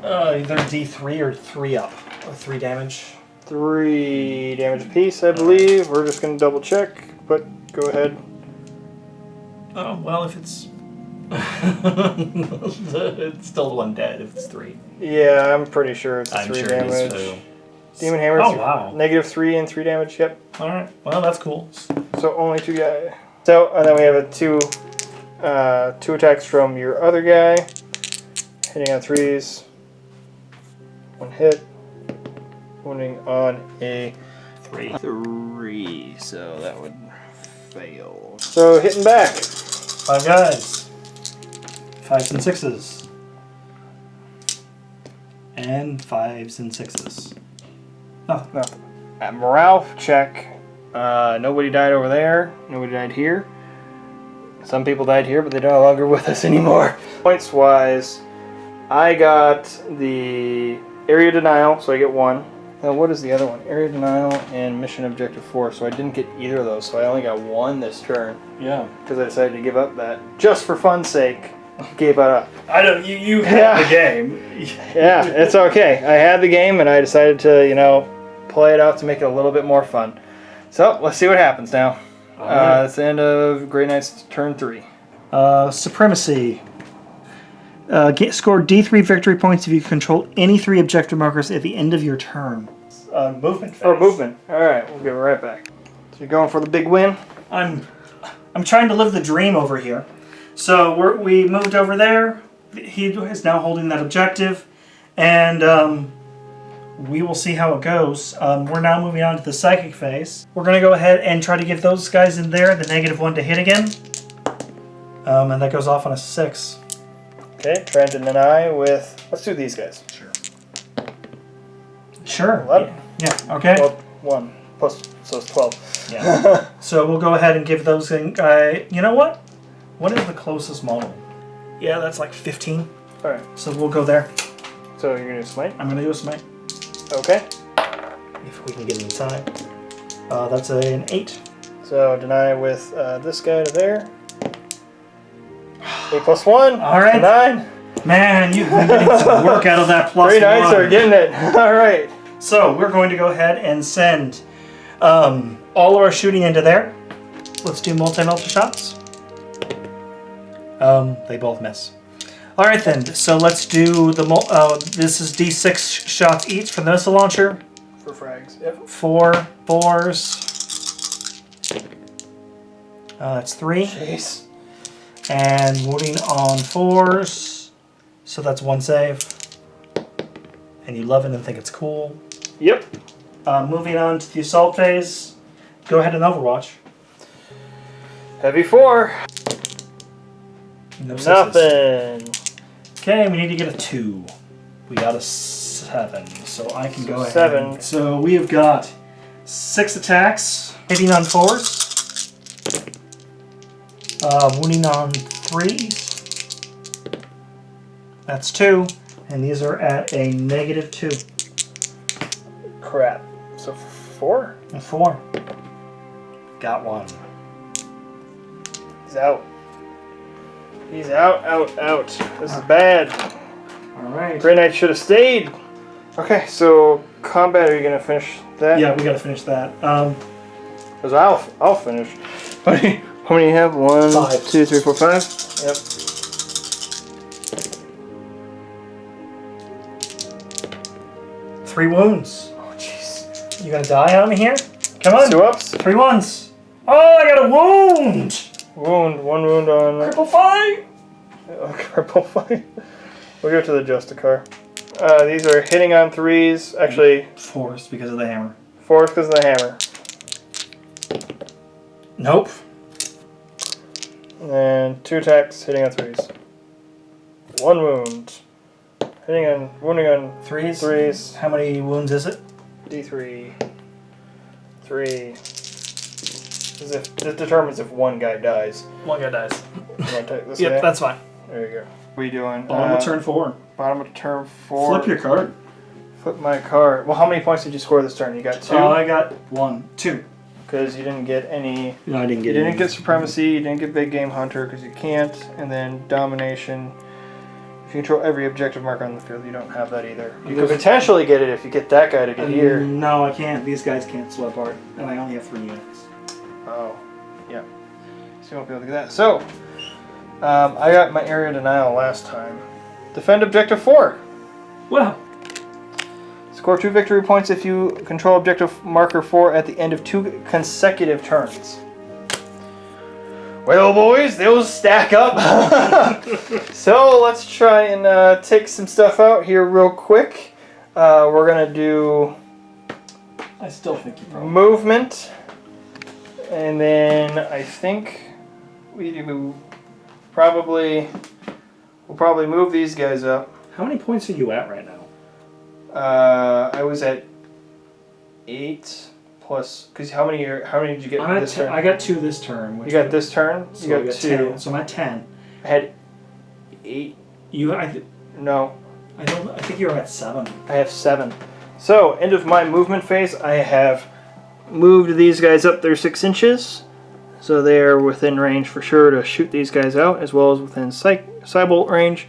Either D3 or 3 up. Or 3 damage. 3 damage apiece, I believe. We're just going to double check, but go ahead. Oh, well, if it's... it's still 1 dead if it's 3. Yeah, I'm pretty sure it's I'm 3 sure damage. it is too. Demon Hammer. Oh, wow. -3 and 3 damage, yep. Alright, well, that's cool. So only 2 guys. So, and then we have a 2 attacks from your other guy. Hitting on 3s. 1 hit. Wounding on a 3. 3, so that would fail. So hitting back. 5 guys. 5s and 6s. And 5s and 6s. No. Nothing. At morale check, nobody died over there. Nobody died here. Some people died here, but they're no longer with us anymore. Points wise, I got the area denial, so I get 1. Now what is the other one? Area denial and mission objective 4. So I didn't get either of those, so I only got 1 this turn. Yeah. Because I decided to give up that. Just for fun's sake, gave it up. I don't. You had Yeah. the game. Yeah, it's okay. I had the game and I decided to, play it out to make it a little bit more fun. So let's see what happens now. Alright. That's the end of Grey Knight's turn 3. Supremacy. Score D3 victory points if you control any 3 objective markers at the end of your turn. Movement phase. Oh, movement. Alright, we'll give it right back. So you're going for the big win? I'm trying to live the dream over here. So we moved over there. He is now holding that objective, and we will see how it goes. We're now moving on to the psychic phase. We're going to go ahead and try to give those guys in there the -1 to hit again, and that goes off on a 6. Okay, trying to deny with... Let's do these guys. Sure. 11. Yeah. Okay. Well, 1 plus, so it's 12. Yeah. So we'll go ahead and give those guys. You know what? What is the closest model? Yeah, that's like 15. Alright, So we'll go there. so you're going to smite? I'm gonna do a smite Okay. if we can get inside. That's an 8. So deny with this guy to there. 8 plus 1. All right. 9. Man, you've been getting some work out of that plus 3 knights are 1. getting it. Alright. So we're going to go ahead and send all of our shooting into there. Let's do multi shots. They both miss. All right then. So let's do the this is D6 shots each for the missile launcher. For frags. Yep. 4 4s. That's 3. Jeez. And wounding on 4s. So that's 1 save. And you love it and think it's cool. Yep. Moving on to the assault phase. Go ahead and Overwatch. Heavy 4. No sixes. Nothing. Okay, we need to get a 2. We got a 7, so I can go ahead. 7. So we have got 6 attacks, hitting on 4s, wounding on 3s. That's 2, and these are at a -2. Crap. So 4? And 4. Got one. He's out. He's out, out. This is bad. Alright. Grey Knight should have stayed. Okay, so combat, are you going to finish that? Yeah, we gotta finish that. Because I'll finish. How many do you have? 1, 5. 2, 3, 4, 5? Yep. Three wounds. Oh, jeez. You gonna die on me here? Come on. 2 ups. 3 ones. Oh, I got a wound! Wound. 1 wound on... Cripple fight! Cripple fight. We'll go to the Justicar. These are hitting on 3s. Actually, 4s because of the hammer. 4s because of the hammer. Nope. And then 2 attacks hitting on 3s. 1 wound. Wounding on 3s? 3s. How many wounds is it? D3. 3. This determines if one guy dies. One guy dies. You want to take this Yep, guy? that's fine. There you go. What are you doing? Bottom of turn 4. Bottom of turn 4. Flip your card. Flip my card. Well, how many points did you score this turn? You got 2? I got 1. 2. Because you didn't get any... No, I didn't You get didn't get Supremacy, you didn't get Big Game Hunter because you can't, and then Domination. If you control every objective marker on the field, you don't have that either. You could potentially get it if you get that guy to get here. No, I can't. These guys can't swap art, and I only have 3 units. Oh, yeah. So you won't be able to get that. So, I got my area denial last time. Defend Objective 4. Well, Score 2 victory points if you control Objective Marker 4 at the end of 2 consecutive turns. Well, boys, those stack up. So let's try and take some stuff out here real quick. We're going to do I still think you probably... movement. And then I think we'll probably move these guys up. How many points are you at right now? I was at 8 plus. Because how many did you get I'm at this 10. turn? I got 2 this turn. You got this turn. So You I got got 2. 10. So I'm at 10. I had 8. No, I think you're at 7. I have 7. So end of my movement phase. I have moved these guys up there 6 inches, so they are within range for sure to shoot these guys out, as well as within Cybolt range.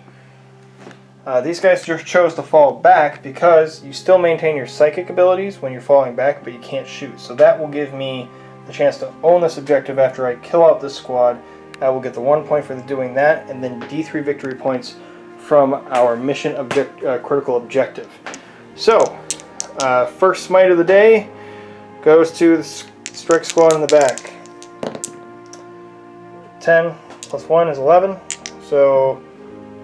These guys just chose to fall back because you still maintain your psychic abilities when you're falling back, but you can't shoot. So that will give me the chance to own this objective after I kill out this squad. I will get the 1 point for doing that, and then D3 victory points from our mission critical objective. So, first smite of the day goes to the strike squad in the back. 10 plus 1 is 11, so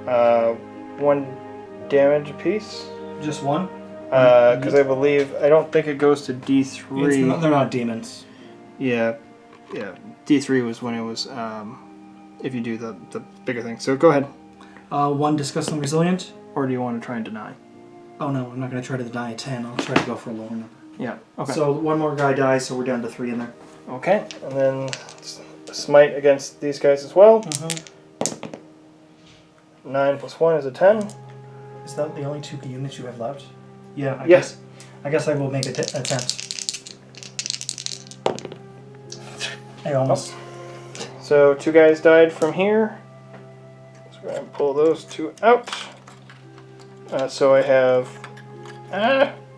1 damage apiece. Just 1? Because I don't think it goes to D3. They're not demons. Yeah, D3 was when it was, if you do the bigger thing. So go ahead. 1 disgusting resilient. Or do you want to try and deny? Oh no, I'm not going to try to deny a 10. I'll try to go for a lower number. Yeah, okay. So 1 more guy dies, so we're down to 3 in there. Okay, and then smite against these guys as well. 9 plus 1 is a 10. Is that the only 2 units you have left? Yeah, Yes. I guess I will make an attempt. I almost. So 2 guys died from here. So we're going to pull those 2 out. So I have...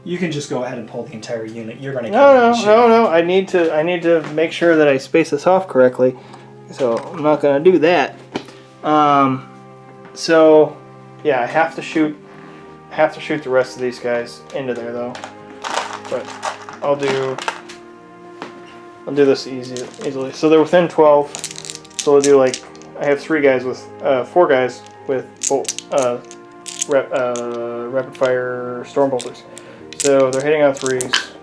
You can just go ahead and pull the entire unit. You're gonna No. I need to make sure that I space this off correctly. So I'm not gonna do that. So yeah, I have to shoot the rest of these guys into there though. But I'll do this easily. So they're within 12. So I'll do like I have 4 guys with rapid fire storm bolters. So they're hitting on 3s.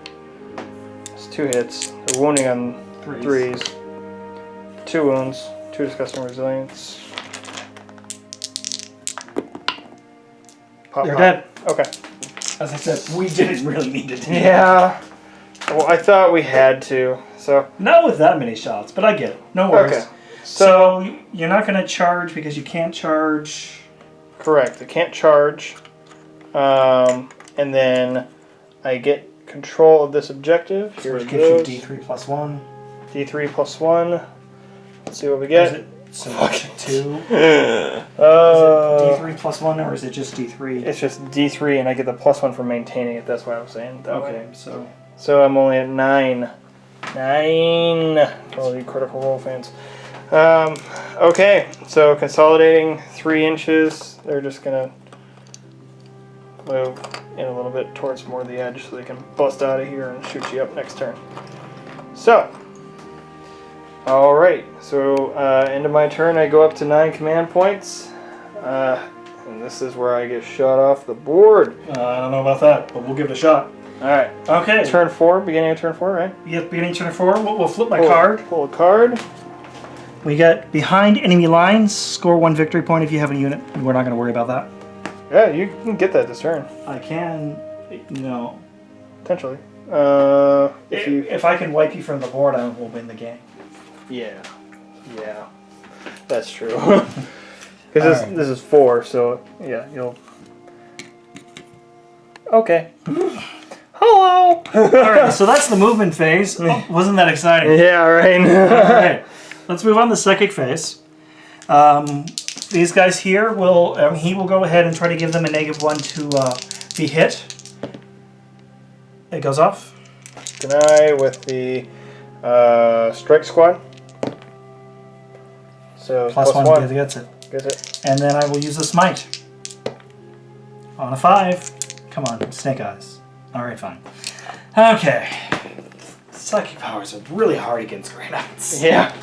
It's 2 hits. They're wounding on 3s. 2 wounds. 2 disgusting resilience. They're dead. Okay. As I said, we didn't really need to do that. Yeah. Well, I thought we had to. So. Not with that many shots, but I get it. No worries. Okay. So you're not going to charge because you can't charge. Correct. I can't charge. And then I get control of this objective. Here Which it gives goes. you D3 plus 1. D3 plus 1. Let's see what we get. So 2. Uh, Is it D3 plus 1 or is it just D3? It's just D3 and I get the plus 1 for maintaining it. That's why I was saying that way. Okay, so So I'm only at 9. 9 for all you Critical Role fans. Okay, so consolidating 3 inches. They're just gonna move in a little bit towards more of the edge so they can bust out of here and shoot you up next turn. So, alright, so end of my turn I go up to 9 command points. And this is where I get shot off the board. I don't know about that, but we'll give it a shot. Alright. Okay. Turn 4, beginning of turn 4, right? Yep, beginning turn 4. We'll flip my card. Pull a card. We got behind enemy lines. Score 1 victory point if you have a unit. We're not going to worry about that. Yeah, you can get that this turn. I can, no. Potentially. If I can wipe you from the board, I will win the game. Yeah. Yeah. That's true. Because this is 4, so yeah, you'll... Okay. Hello! Alright, so that's the movement phase. Oh, wasn't that exciting? Yeah, right. Alright, let's move on to the psychic phase. These guys here will, he will go ahead and try to give them a -1 to be hit. It goes off. Deny with the strike squad. So Plus one gets it. Gets it. And then I will use the smite. On a 5. Come on, snake eyes. Alright, fine. Okay. Psychic powers are really hard against Grey Knights. Yeah.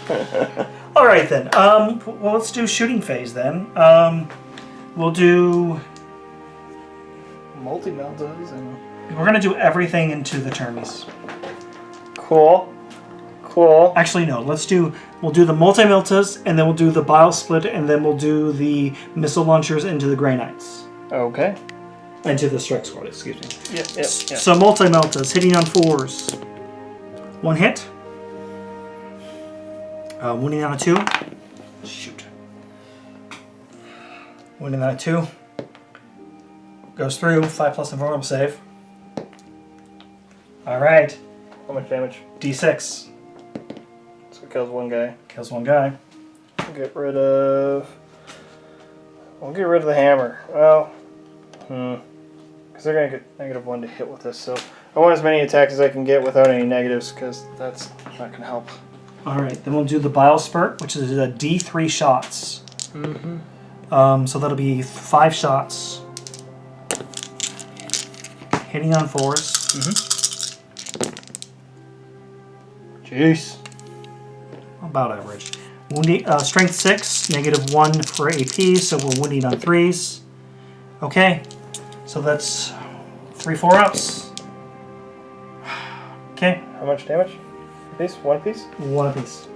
Alright then. Well, let's do shooting phase then. We'll do... Multi-meltas and... We're going to do everything into the termies. Cool. Cool. Actually, no. We'll do the multi-meltas, and then we'll do the bile split, and then we'll do the missile launchers into the Grey Knights. Okay. Into the strike squad, excuse me. Yep. So multi-meltas, hitting on 4s. 1 hit. Wounding on a 2. Shoot. Wounding on a 2. Goes through. 5+ invulnerable save. Alright. How much damage? D6. So it kills 1 guy. Kills 1 guy. Get rid of... We'll get rid of the hammer. Well... Because they're going to get -1 to hit with this, so... I want as many attacks as I can get without any negatives, because that's not going to help. Alright, then we'll do the bile spurt, which is a D3 shots. So that'll be 5 shots. Hitting on 4s. Jeez. About average. Wounding, strength 6, -1 for AP, so we're wounding on 3s. Okay, so that's 3 4-ups. Okay. How much damage? A piece? 1 piece? 1 apiece.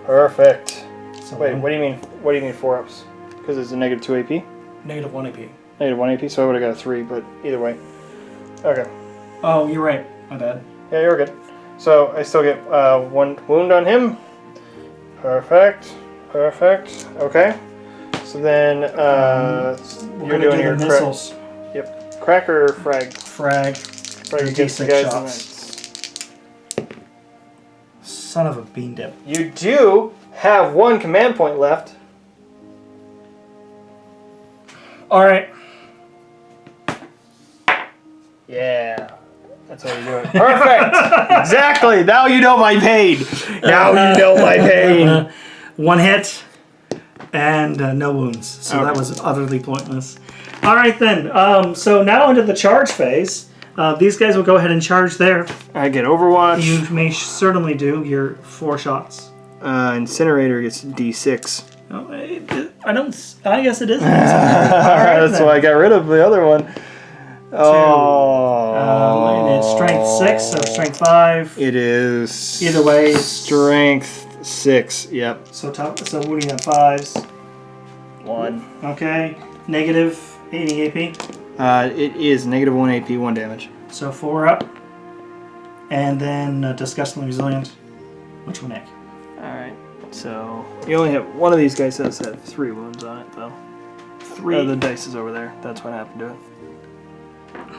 Perfect. So Wait, what do you mean? What do you mean 4-ups? Because it's a -2 AP? -1 AP. -1 AP, so I would have got a 3, but either way. Okay. Oh, you're right. My bad. Yeah, you're good. So I still get 1 wound on him. Perfect. Perfect. Okay. So then you're doing your missiles. Yep. Cracker frag. Frag. Frag against the D6 guys. shots. Son of a bean dip. You do have 1 command point left. Alright. Yeah. That's how you do it. Perfect! Exactly! Now you know my pain! Now you know my pain! 1 hit and no wounds. So Okay. that was utterly pointless. Alright then. So now into the charge phase. These guys will go ahead and charge there. I get Overwatch. You may certainly do your 4 shots. Incinerator gets D6. Oh, I guess it is. Alright, That's why I got rid of the other one. And it's strength 6, so strength 5. It is. Either way, Strength 6. Yep. So wounding on 5s. 1. Okay. Negative 80 AP. It is -1 AP, 1 damage. So 4 up. And then disgustingly resilient. Which one, Nick? Alright. So you only have one of these guys has had 3 wounds on it, though. 3. The dice is over there. That's what happened to it.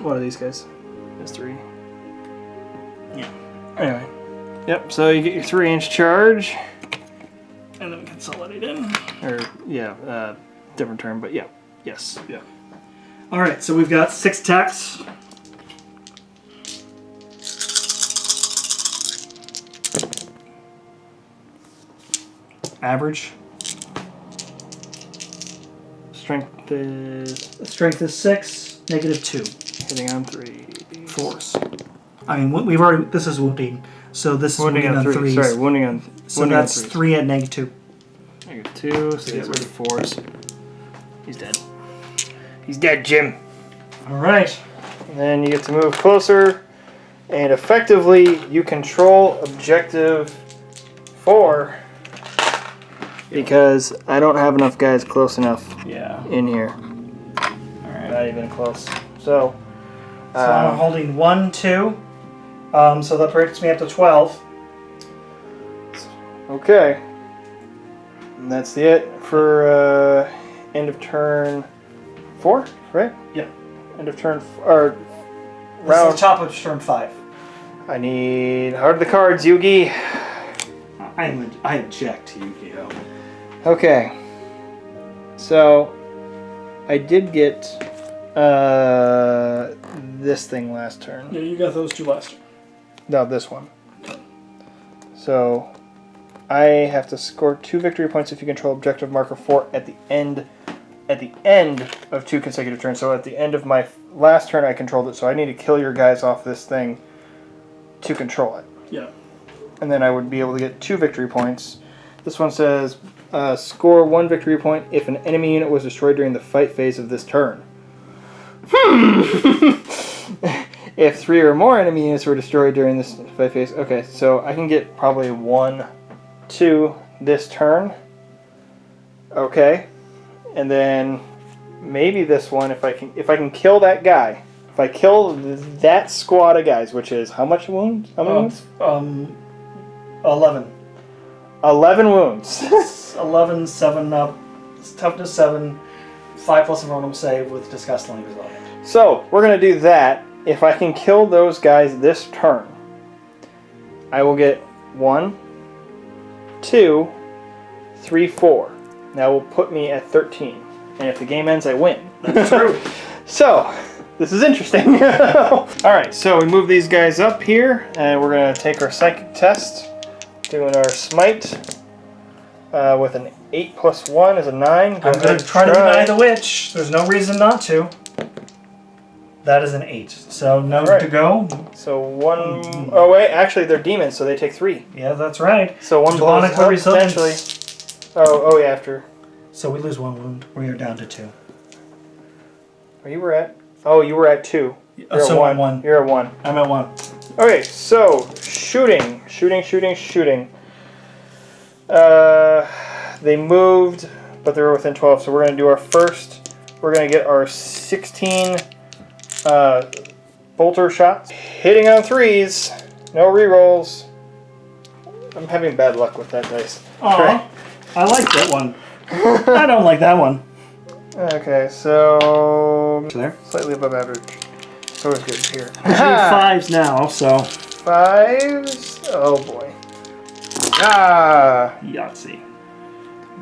One of these guys has 3. Yeah. Anyway. Yep, so you get your 3-inch charge. And then consolidate in. Or, yeah, different term, but yeah. Yes. Yeah. Alright, so we've got 6 attacks. Average. Strength is... Strength is 6, negative 2. Hitting on 3. Force. I mean, we've already... This is wounding. So this is wounding on 3s. Sorry, wounding on... So that's 3 at negative 2. Negative 2, so get rid of force. He's dead. He's dead, Jim. Alright. And then you get to move closer, and effectively you control objective 4 because I don't have enough guys close enough in here. Alright. Not even close. So I'm holding 1, 2. So that breaks me up to 12. Okay. And that's it for end of turn 4, right? Yeah. End of turn or This round. is top of turn 5. I need Heart of the Cards, Yugi. I object to Yu-Gi-Oh. Okay. So I did get this thing last turn. Yeah, you got those 2 last turn. No, this one. So I have to score 2 victory points if you control objective marker 4 at the end of 2 consecutive turns. So at the end of my last turn I controlled it, so I need to kill your guys off this thing to control it. Yeah. And then I would be able to get 2 victory points. This one says score 1 victory point if an enemy unit was destroyed during the fight phase of this turn. If 3 or more enemy units were destroyed during this fight phase. Okay, so I can get probably 1, 2 this turn. Okay. And then maybe this one if I can kill that guy. If I kill that squad of guys, which is how much wounds? How many wounds? 11. 11 wounds. 11, 7 up. It's toughness 7. 5 plus a random save with disgustingly resilient. So we're gonna do that. If I can kill those guys this turn, I will get 1, 2, 3, 4. That will put me at 13. And if the game ends, I win. That's true. So, this is interesting. Alright, so we move these guys up here, and we're going to take our psychic test. Doing our smite with an 8 plus 1 is a 9. I'm going to try to deny the witch. There's no reason not to. That is an 8. So, no to go. So, 1... Oh, wait, actually, they're demons, so they take 3. Yeah, that's right. So, 1 blows up, potentially. Oh, yeah, after... So we lose 1 wound. We are down to 2. Oh, you were at... Oh, you were at 2. You're so at 1. I'm 1. You're at 1. I'm at 1. Okay, so shooting. They moved, but they were within 12. So we're going to do our first. We're going to get our 16 bolter shots. Hitting on 3s. No rerolls. I'm having bad luck with that dice. Aw, I like that one. I don't like that one. Okay, so There. slightly above average. It's always good here. I do 5s now, so 5s. Oh boy. Ah, Yahtzee.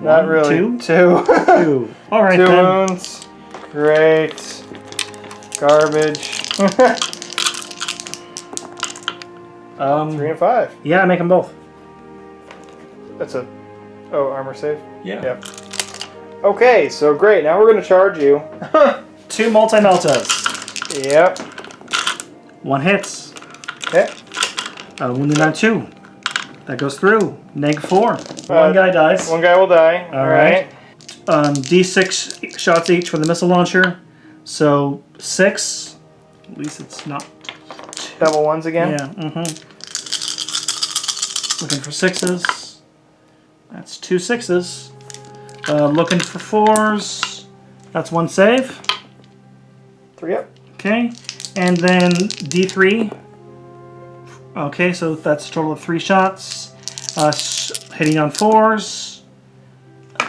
not 1, really. 2? 2. 2. All right 2 then. wounds. Great. Garbage. 3 and 5. Yeah, make them both. That's a... Oh, armor save? Yeah. Yep. Okay, so great. Now we're going to charge you. 2 multi-meltas. Yep. 1 hits. Okay. Wounded on 2. That goes through. Neg 4. 1 guy dies. 1 guy will die. All right. D6 shots each for the missile launcher. So 6. At least it's not. Double 1s again? Yeah. Looking for 6s. That's 2 6s. Looking for 4s. That's 1 save. 3 up. Okay. And then D3. Okay, so that's a total of 3 shots. Hitting on 4s.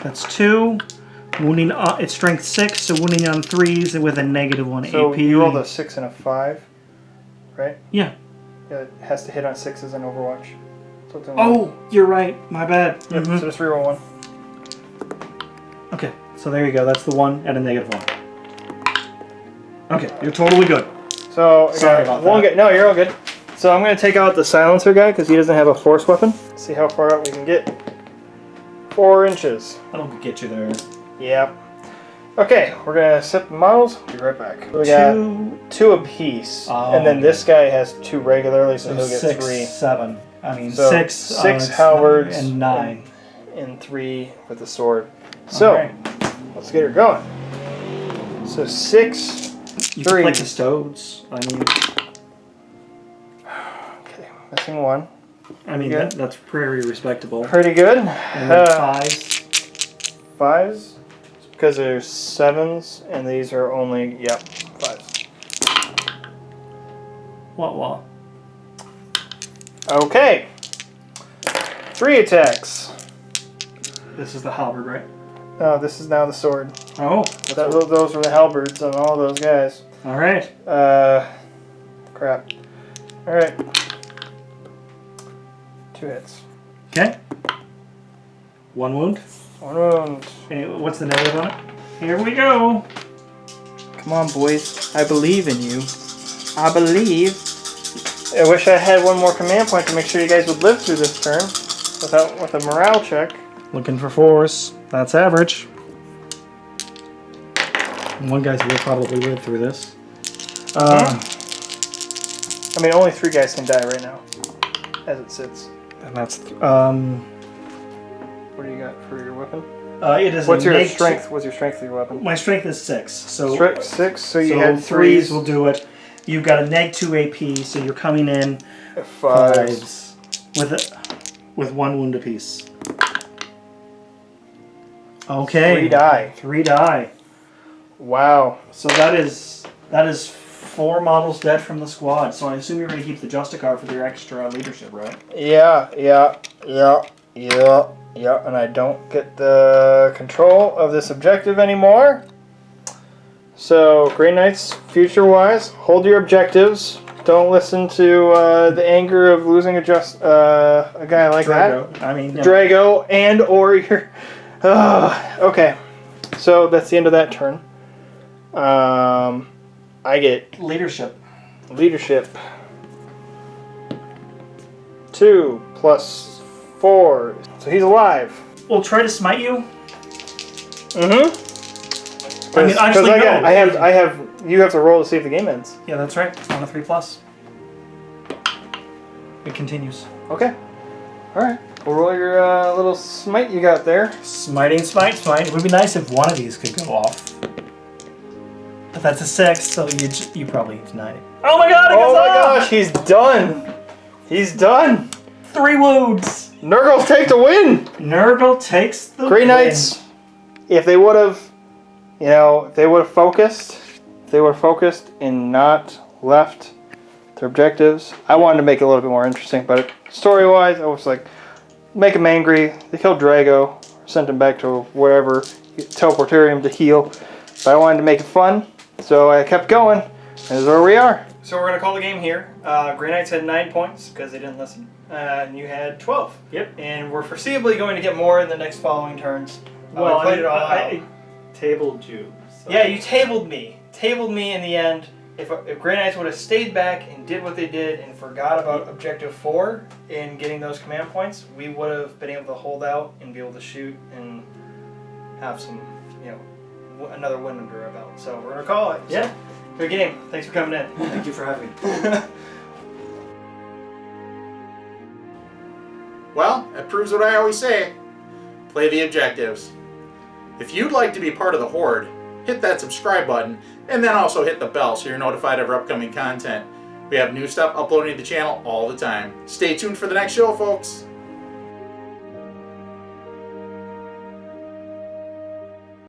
That's 2. Wounding, it's strength 6, so wounding on 3s with a negative 1 So AP. you rolled a 6 and a 5, right? Yeah. Yeah, it has to hit on 6s in Overwatch. Something Oh, you're right. My bad. Yep, so just reroll 1. Okay, so there you go. That's the 1 and a -1. Okay, you're totally good. So, I Sorry got about one that. guy. No, you're all good. So I'm going to take out the silencer guy because he doesn't have a force weapon. See how far out we can get. 4 inches. That'll get you there. Yep. Okay, we're going to set the models. Be right back. We got 2 apiece. Oh, and then okay. this guy has 2 regularly, so So he'll get 6, 3. 7. I mean, So 6. 6 it's halberds and 9. And 3 with the sword. So, Alright. let's get her going. So 6, You 3. can play custodes. I mean, Okay, missing 1. Yeah. that's pretty respectable. Pretty good. And then 5s. 5s, because there's 7s, and these are only, yep, 5s. What? Okay. 3 attacks. This is the halberd, right? No, this is now the sword. Oh, Those were the halberds on all those guys. alright. Crap. Alright. 2 hits. Okay. 1 wound. 1 wound. And what's the negative on it? Here we go. Come on, boys. I believe in you. I believe. I wish I had 1 more command point to make sure you guys would live through this turn with a morale check. Looking for 4s. That's average. 1 guy's will probably live through this. I mean, only 3 guys can die right now, as it sits. And that's What do you got for your weapon? it is. What's a your neg- strength? What's your strength of your weapon? My strength is 6. So Strength 6. So you so had 3s 3s. will do it. You've got a -2 AP, so you're coming in 5s. with 1 wound apiece. Okay. 3 die. 3 die. Wow. So that is 4 models dead from the squad. So I assume you're going to keep the Justicar for your extra leadership, right? Yeah. And I don't get the control of this objective anymore. So, Grey Knights, future-wise, hold your objectives. Don't listen to the anger of losing a guy like Drago. I mean, that. Drago and or your... okay. So, that's the end of that turn. I get leadership. leadership. 2 plus 4. So he's alive. We'll try to smite you. Mm-hmm. I mean, honestly, no. I have. You have to roll to see if the game ends. Yeah, that's right. On a 3+. It continues. Okay. All right. We'll roll your little smite you got there. Smiting, smite. It would be nice if one of these could go off. But that's a 6, so you probably denied it. Oh my god, it goes off! Gosh, he's done. He's done. 3 wounds. Nurgle take the win. Nurgle takes the Grey win. Knights, if they would have, if they would have focused, and not left their objectives. I wanted to make it a little bit more interesting, but story-wise, I was like, make them angry. They killed Drago, sent him back to wherever, teleportarium to heal. But I wanted to make it fun, so I kept going. And this is where we are. So we're gonna call the game here. Grey Knights had 9 points because they didn't listen, and you had 12. Yep. And we're foreseeably going to get more in the next following turns. Well, we played it all out. I tabled you. So. Yeah, you tabled me. Tabled me in the end. If Grey Knights would have stayed back and did what they did and forgot about Objective 4 in getting those command points, we would have been able to hold out and be able to shoot and have some, another win under our belt. So we're going to call it. Yeah. So, good game. Thanks for coming in. Thank you for having me. Well, that proves what I always say. Play the objectives. If you'd like to be part of the Horde, hit that subscribe button, and then also hit the bell so you're notified of our upcoming content. We have new stuff uploading to the channel all the time. Stay tuned for the next show, folks.